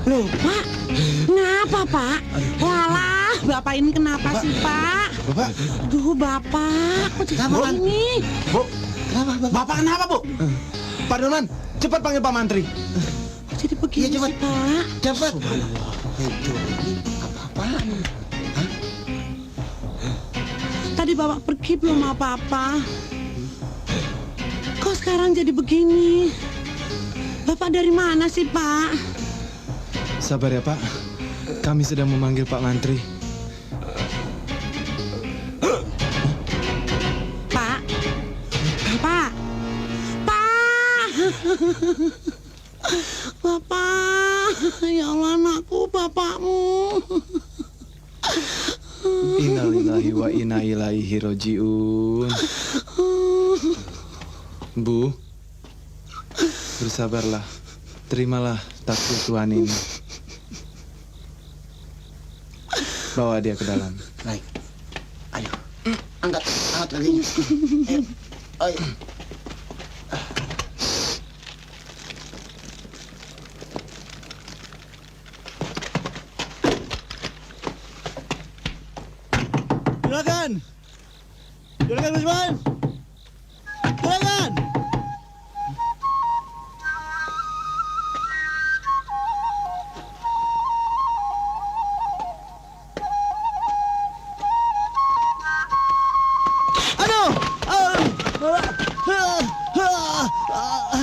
Loh, Pak, ngapa, Pak? Walah, Bapak ini kenapa sih, Pak? Bapak? Duh, Bapak, kok jadi begini? Bu, Bapak kenapa, Bu? Pak Donan, cepat panggil Pak Mantri. Kok jadi begini sih, Pak? Cepat. Apa-apaan? Tadi Bapak pergi belum apa-apa. Kok sekarang jadi begini? Bapak dari mana sih, Pak? Sabar ya, Pak. Kami sedang memanggil Pak Mantri. Pak. Pak. Pak. Bapak. Ya Allah, anakku, bapakmu. Innalillahi wa inna ilaihi roji'un. Bu, bersabarlah. Terimalah takdir Tuhan ini. Bawa dia ke dalam. Baik. Ayo. Angkat kakinya. Ayo. Juragan! Juragan Bisman! Juragan! Pak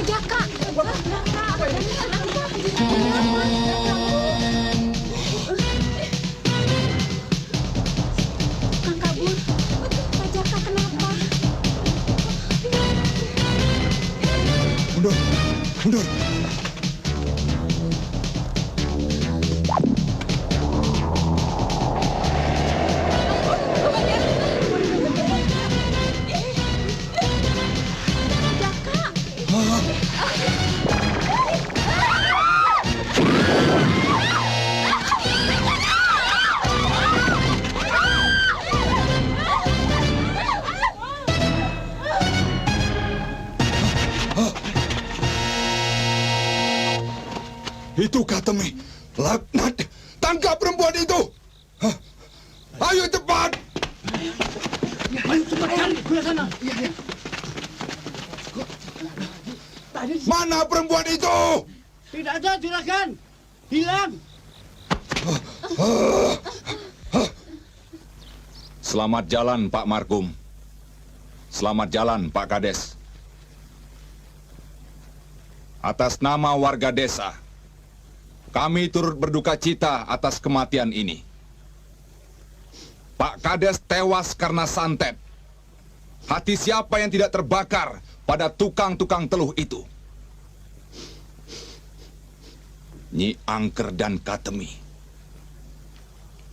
Jaka. Kang kabur. Pak Jaka kenapa? Mundur, mundur. Itu Katemi. Laknat. Tangkap perempuan itu. Hah? Ayo cepat. Ayo cepat cari ke sana. Mana perempuan itu? Tidak ada juragan. Hilang. Selamat jalan Pak Markum. Selamat jalan Pak Kades. Atas nama warga desa, kami turut berduka cita atas kematian ini. Pak Kades tewas karena santet. Hati siapa yang tidak terbakar pada tukang-tukang teluh itu? Nyi Angker dan Katemi.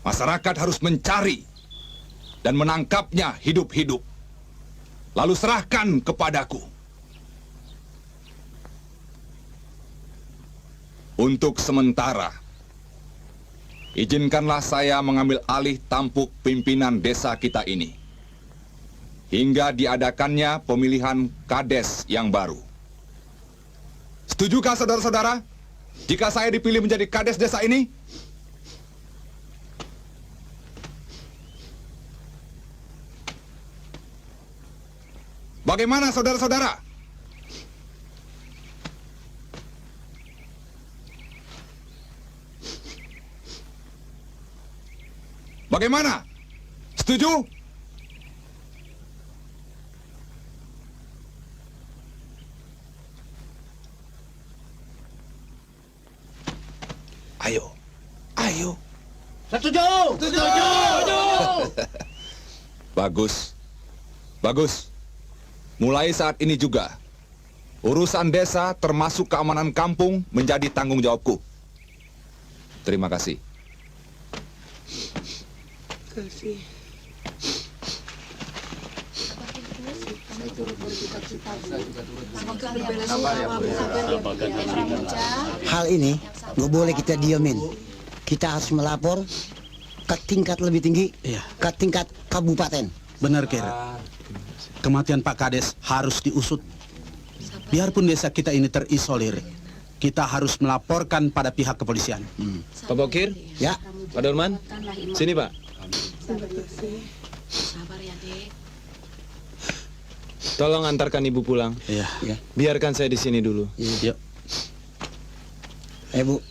Masyarakat harus mencari dan menangkapnya hidup-hidup. Lalu serahkan kepadaku. Untuk sementara, izinkanlah saya mengambil alih tampuk pimpinan desa kita ini, hingga diadakannya pemilihan kades yang baru. Setujukah saudara-saudara, jika saya dipilih menjadi kades desa ini? Bagaimana saudara-saudara? Bagaimana? Setuju? Ayo. Ayo. Setuju. Setuju. Bagus. Bagus. Mulai saat ini juga, urusan desa termasuk keamanan kampung menjadi tanggung jawabku. Terima kasih. Kasih. Hal ini nggak boleh kita diamin. Kita harus melapor ke tingkat lebih tinggi, ke tingkat kabupaten. Benar, Ker. Kematian Pak Kades harus diusut. Biarpun desa kita ini terisolir, kita harus melaporkan pada pihak kepolisian. Pak Bokir? Ya. Pak Dorman? Sini, Pak. Sabar ya, Dek. Tolong antarkan Ibu pulang. Iya. Biarkan saya di sini dulu. Yuk. Bu.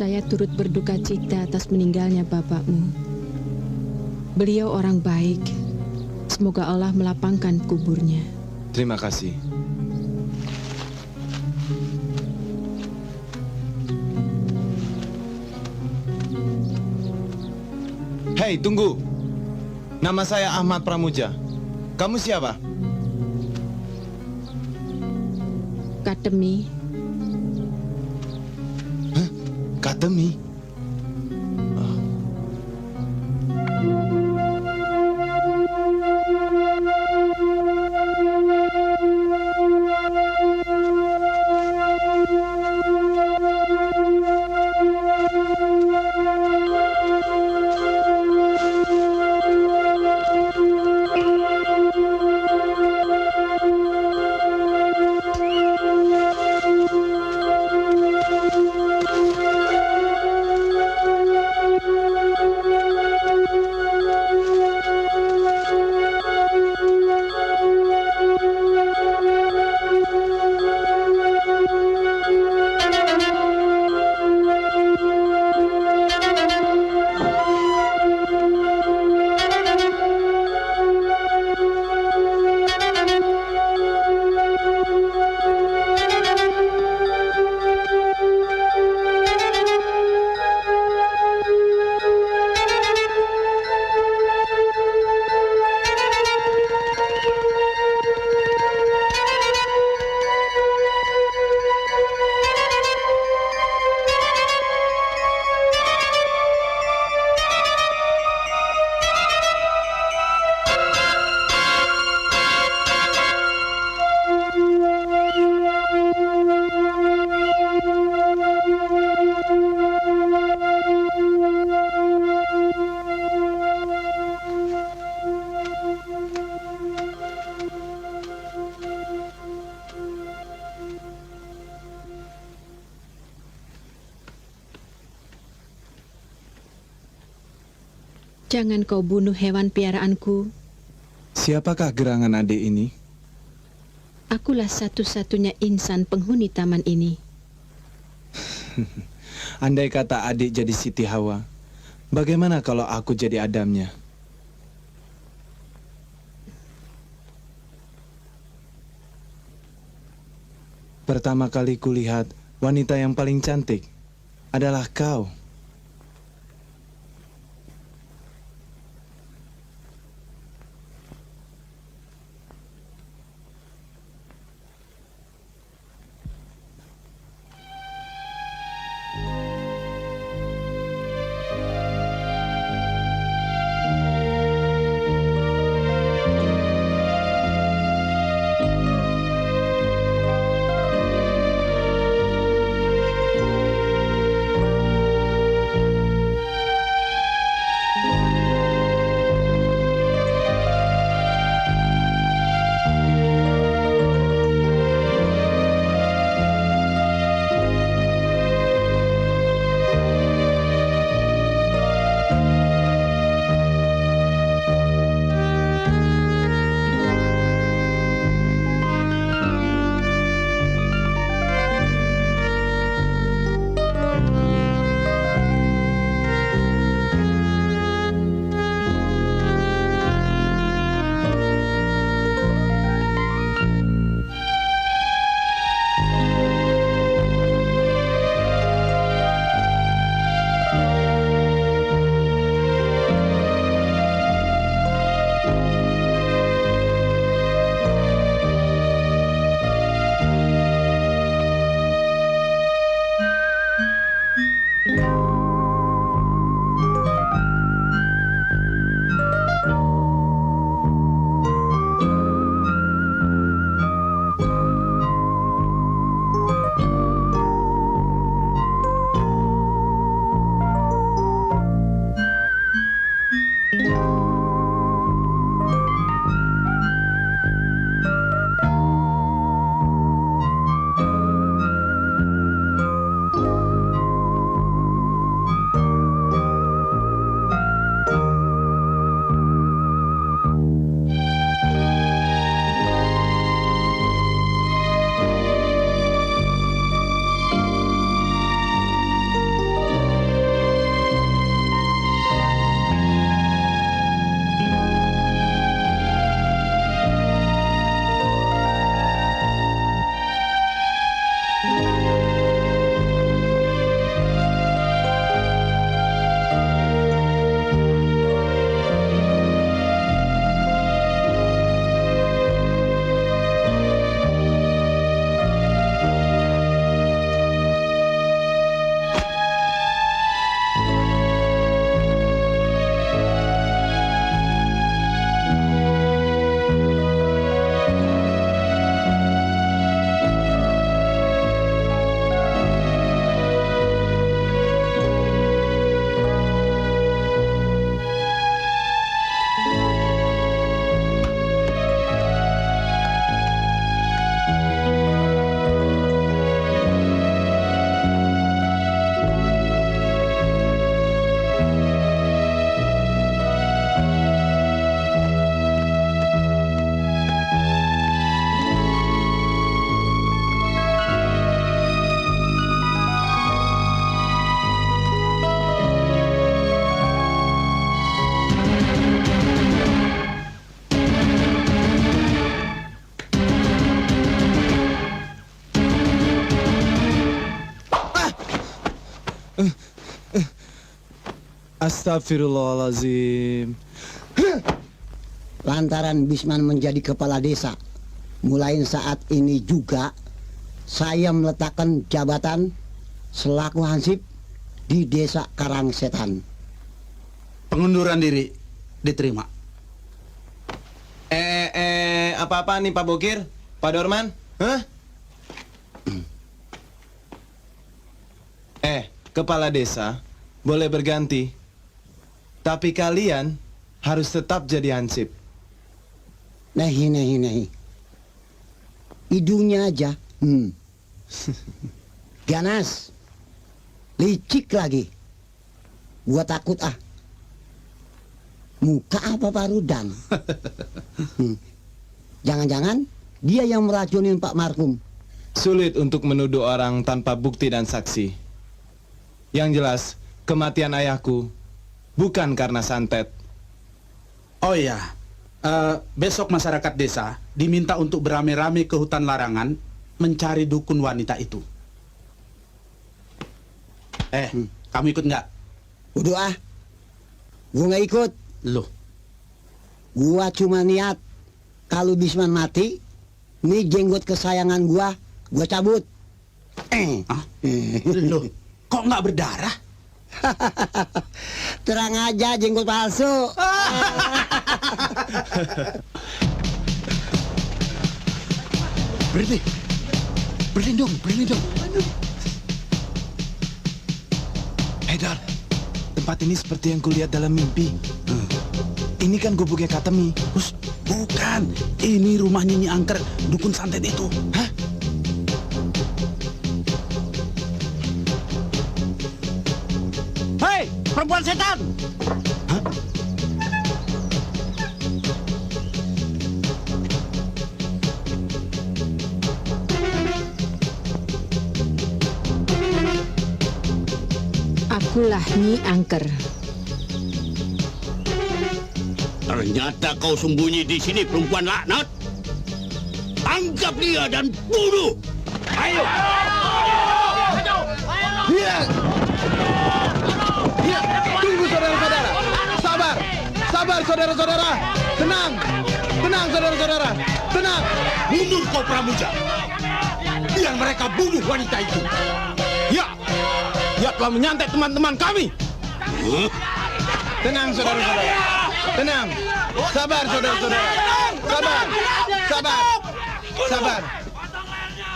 Saya turut berduka cita atas meninggalnya bapakmu. Beliau orang baik. Semoga Allah melapangkan kuburnya. Terima kasih. Hei, tunggu. Nama saya Ahmad Pramuja. Kamu siapa? Katemi. Katemi? Jangan kau bunuh hewan piaraanku. Siapakah gerangan adik ini? Akulah satu-satunya insan penghuni taman ini. Andai kata adik jadi Siti Hawa, bagaimana kalau aku jadi Adamnya? Pertama kali kulihat wanita yang paling cantik adalah kau. Astagfirullahalazim. Lantaran Bisman menjadi kepala desa, mulai saat ini juga saya meletakkan jabatan selaku hansip di desa Karangsetan. Pengunduran diri diterima. Apa-apa nih Pak Bokir? Pak Dorman? Hah? Kepala desa boleh berganti, tapi kalian harus tetap jadi hansip. Nahi. Hidungnya aja. Ganas. Licik lagi. Gua takut ah. Muka apa Pak Rudan? Jangan-jangan dia yang meracunin Pak Markum. Sulit untuk menuduh orang tanpa bukti dan saksi. Yang jelas, kematian ayahku bukan karena santet. Oh iya, besok masyarakat desa diminta untuk beramai-ramai ke hutan larangan mencari dukun wanita itu. Kamu ikut nggak? Udah ah, gua nggak ikut. Loh? Gua cuma niat kalau Bisman mati, nih jenggot kesayangan gua cabut. Loh, kok nggak berdarah? Terang aja jenggot palsu. Berhenti dong. Dar, tempat ini seperti yang kulihat dalam mimpi. Ini kan gubuknya Katemi. Bukan, ini rumahnya Nyi Angker, dukun santet itu. Hah? Hei, perempuan setan! Akulah Nyi Angker. Ternyata kau sembunyi di sini, perempuan laknat. Tangkap dia dan bunuh. Ayo. Tunggu saudara-saudara. Sabar saudara-saudara. Tenang saudara-saudara. Tenang. Mundur kau Pramuja. Biar mereka bunuh wanita itu. Ya telah menyantet teman-teman kami. Tenang saudara-saudara. Tenang. Sabar saudara-saudara. Sabar.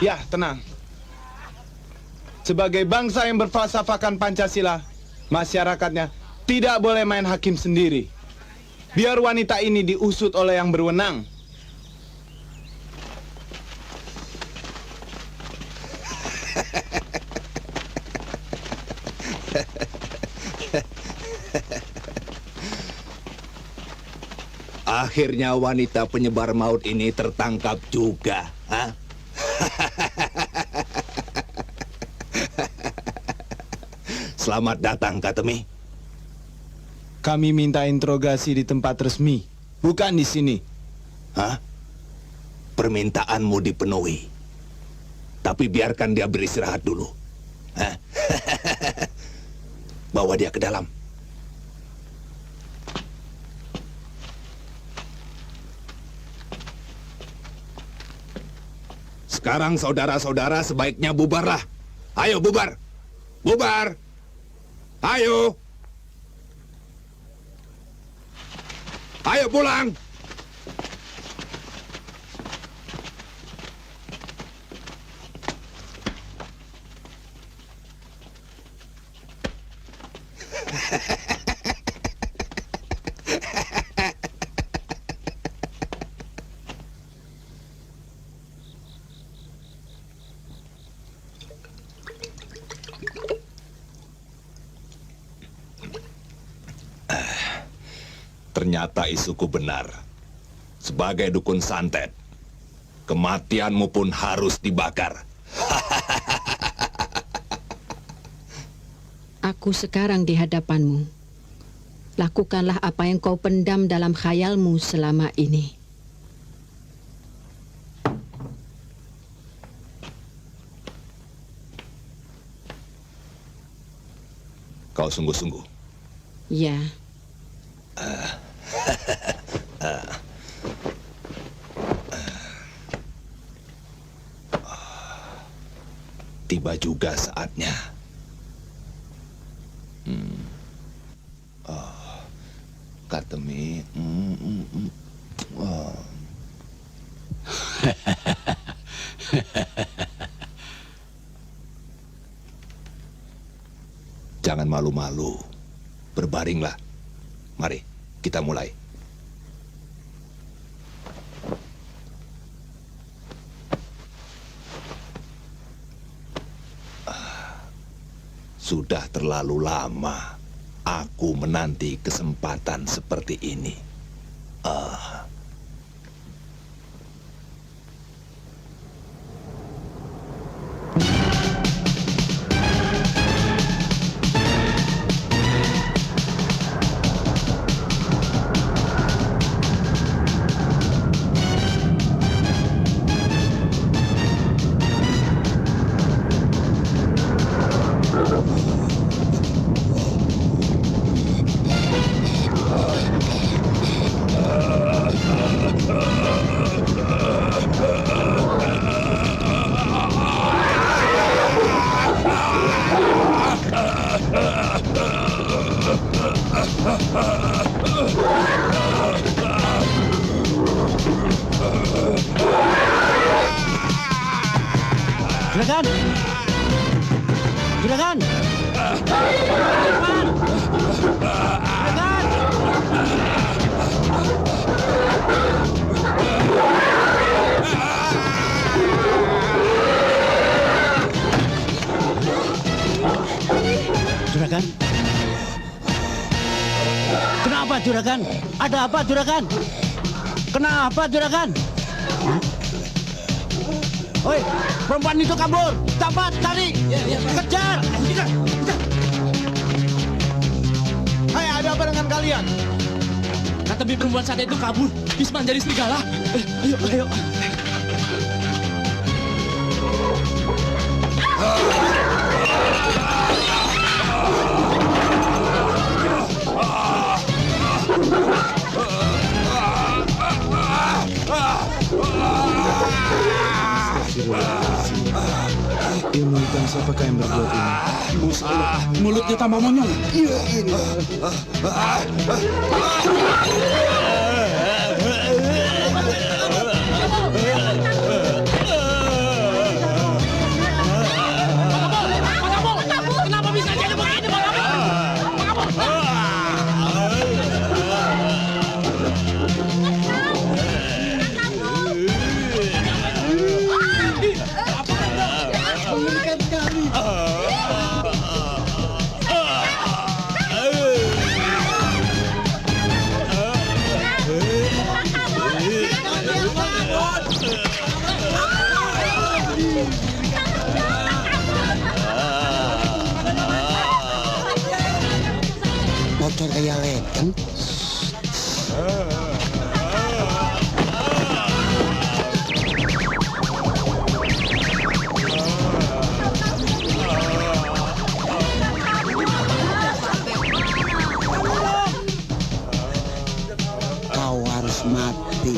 Ya, tenang. Sebagai bangsa yang berfalsafahkan Pancasila, masyarakatnya tidak boleh main hakim sendiri. Biar wanita ini diusut oleh yang berwenang. Akhirnya wanita penyebar maut ini tertangkap juga. Hah? Selamat datang, Katemi. Kami minta interogasi di tempat resmi, bukan di sini. Hah? Permintaanmu dipenuhi. Tapi biarkan dia beristirahat dulu. Hah? Bawa dia ke dalam. Sekarang saudara-saudara sebaiknya bubarlah. Ayo bubar. Bubar. Ayo. Ayo pulang. Ternyata isuku benar. Sebagai dukun santet, kematianmu pun harus dibakar. Aku sekarang di hadapanmu. Lakukanlah apa yang kau pendam dalam khayalmu selama ini. Kau sungguh-sungguh. Ya. Tiba juga saatnya. Kartemi. Jangan malu-malu. Berbaringlah. Mari, kita mulai. Sudah terlalu lama aku menanti kesempatan seperti ini. Juragan! Juragan! Juragan! Juragan? Kenapa Juragan? Ada apa Juragan? Kenapa Juragan? Oi, perempuan itu kabur. Cepat cari. Kejar. Hai, ada apa dengan kalian? Kata perempuan saat itu kabur. Bisman jadi serigala. Ayo. Ilmu hitam siapakah yang berbuat ini? Mulutnya tambah monyong. Iya ini. Kenapa bisa jadi begini, Bang Abul? Mengerikan sekali. Motor kayak lekan. Kau harus mati.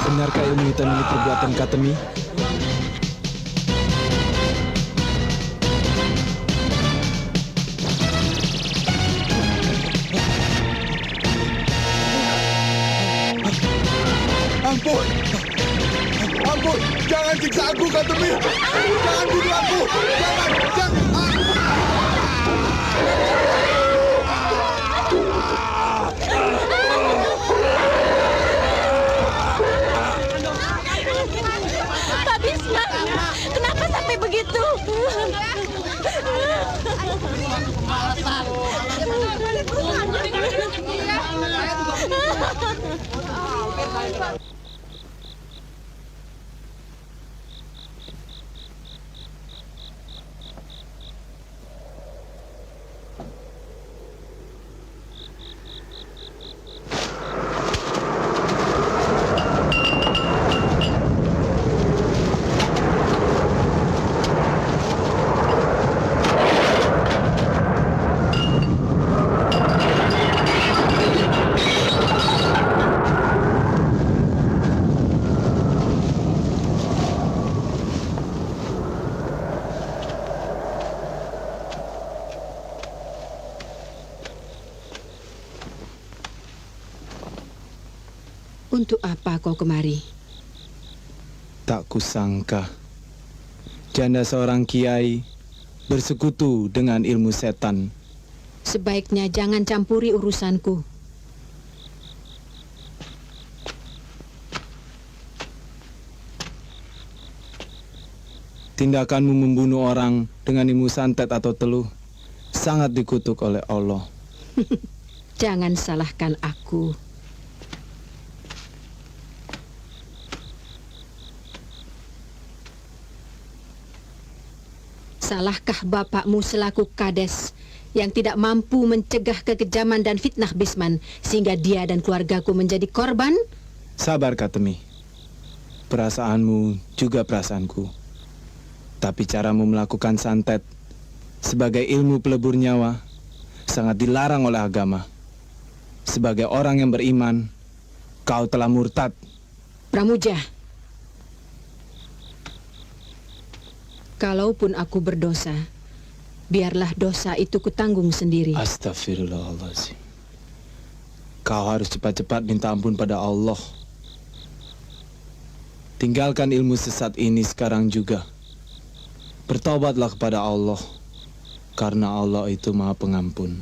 Benarkah ilmu hitam ini perbuatan Katemi? Ampun! Ampun! Jangan siksa aku, Katemi! Jangan bunuh aku! Jangan! Pak Bisman, kenapa sampai begitu? Untuk apa kau kemari? Tak kusangka janda seorang kiai bersekutu dengan ilmu setan. Sebaiknya jangan campuri urusanku. Tindakanmu membunuh orang dengan ilmu santet atau teluh sangat dikutuk oleh Allah. Jangan salahkan aku. Salahkah bapakmu selaku kades yang tidak mampu mencegah kekejaman dan fitnah Bisman sehingga dia dan keluargaku menjadi korban? Sabar Katemi. Perasaanmu juga perasaanku. Tapi caramu melakukan santet sebagai ilmu pelebur nyawa sangat dilarang oleh agama. Sebagai orang yang beriman, kau telah murtad. Pramuja, kalaupun aku berdosa, biarlah dosa itu kutanggung sendiri. Astagfirullahaladzim. Kau harus cepat-cepat minta ampun pada Allah. Tinggalkan ilmu sesat ini sekarang juga. Bertobatlah kepada Allah, karena Allah itu Maha Pengampun.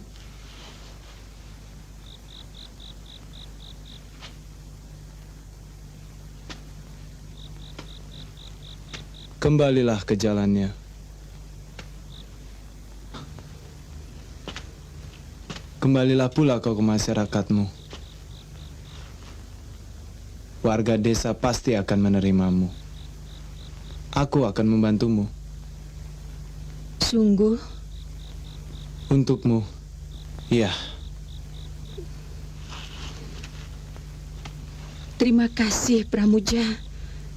Kembalilah ke jalannya. Kembalilah pula kau ke masyarakatmu. Warga desa pasti akan menerimamu. Aku akan membantumu. Sungguh? Untukmu, iya. Terima kasih, Pramuja.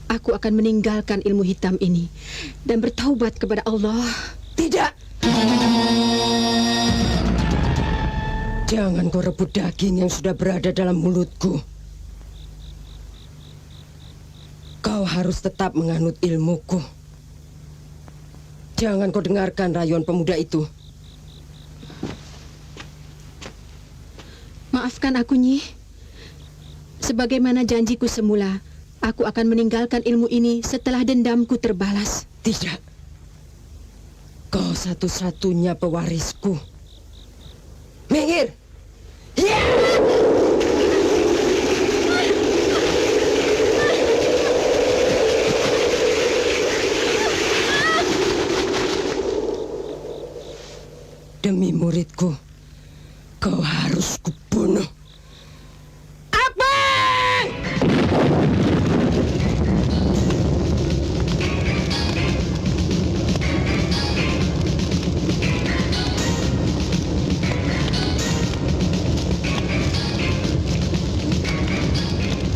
Aku akan meninggalkan ilmu hitam ini dan bertaubat kepada Allah. Tidak! Jangan kau rebut daging yang sudah berada dalam mulutku. Kau harus tetap menganut ilmuku. Jangan kau dengarkan rayuan pemuda itu. Maafkan aku, Nyi. Sebagaimana janjiku semula, aku akan meninggalkan ilmu ini setelah dendamku terbalas. Tidak. Kau satu-satunya pewarisku. Minggir! Ya! Demi muridku, kau harus kubunuh. Akbar!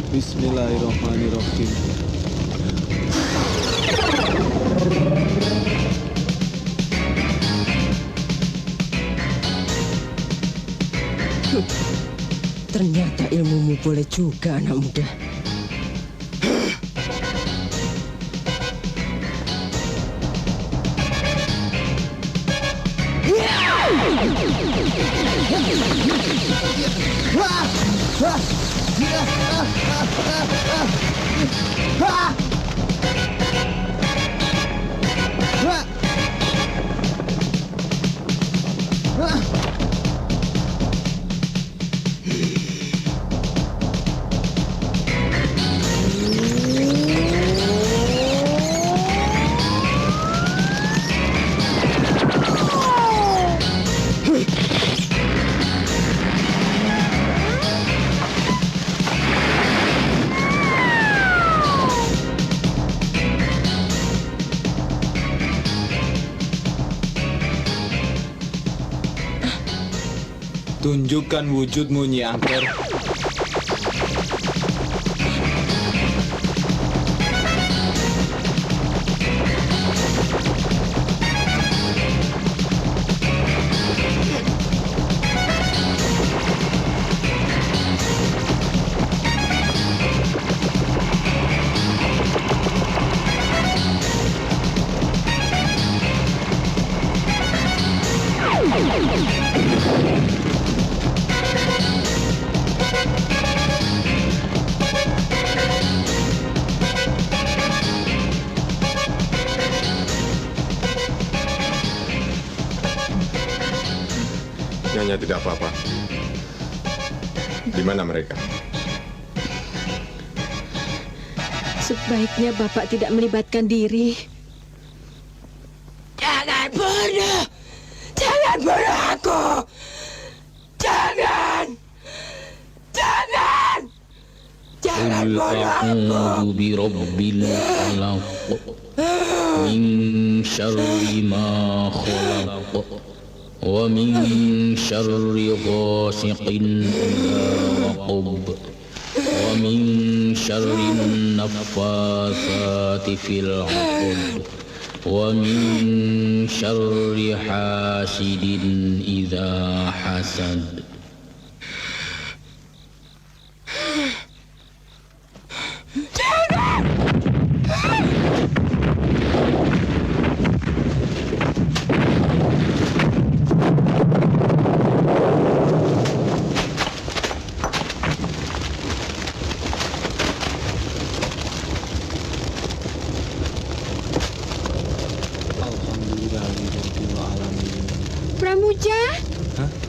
Bismillahirrahmanirrahim. Ternyata ilmumu boleh juga, anak muda. Tunjukkan wujudmu, Nyi Angker. Nyonya tidak apa-apa. Di mana mereka? Sebaiknya Bapak tidak melibatkan diri. Jangan bunuh! Jangan bunuh aku! Jangan! Jangan! Jangan bunuh aku! Birabbil falaq min syarri ma khalaq wa min syarri ghasiqin idza waqab wa min syarri naffatsati fil 'uqad wa min syarri hasidin idza hasad. Pramuja? Hah?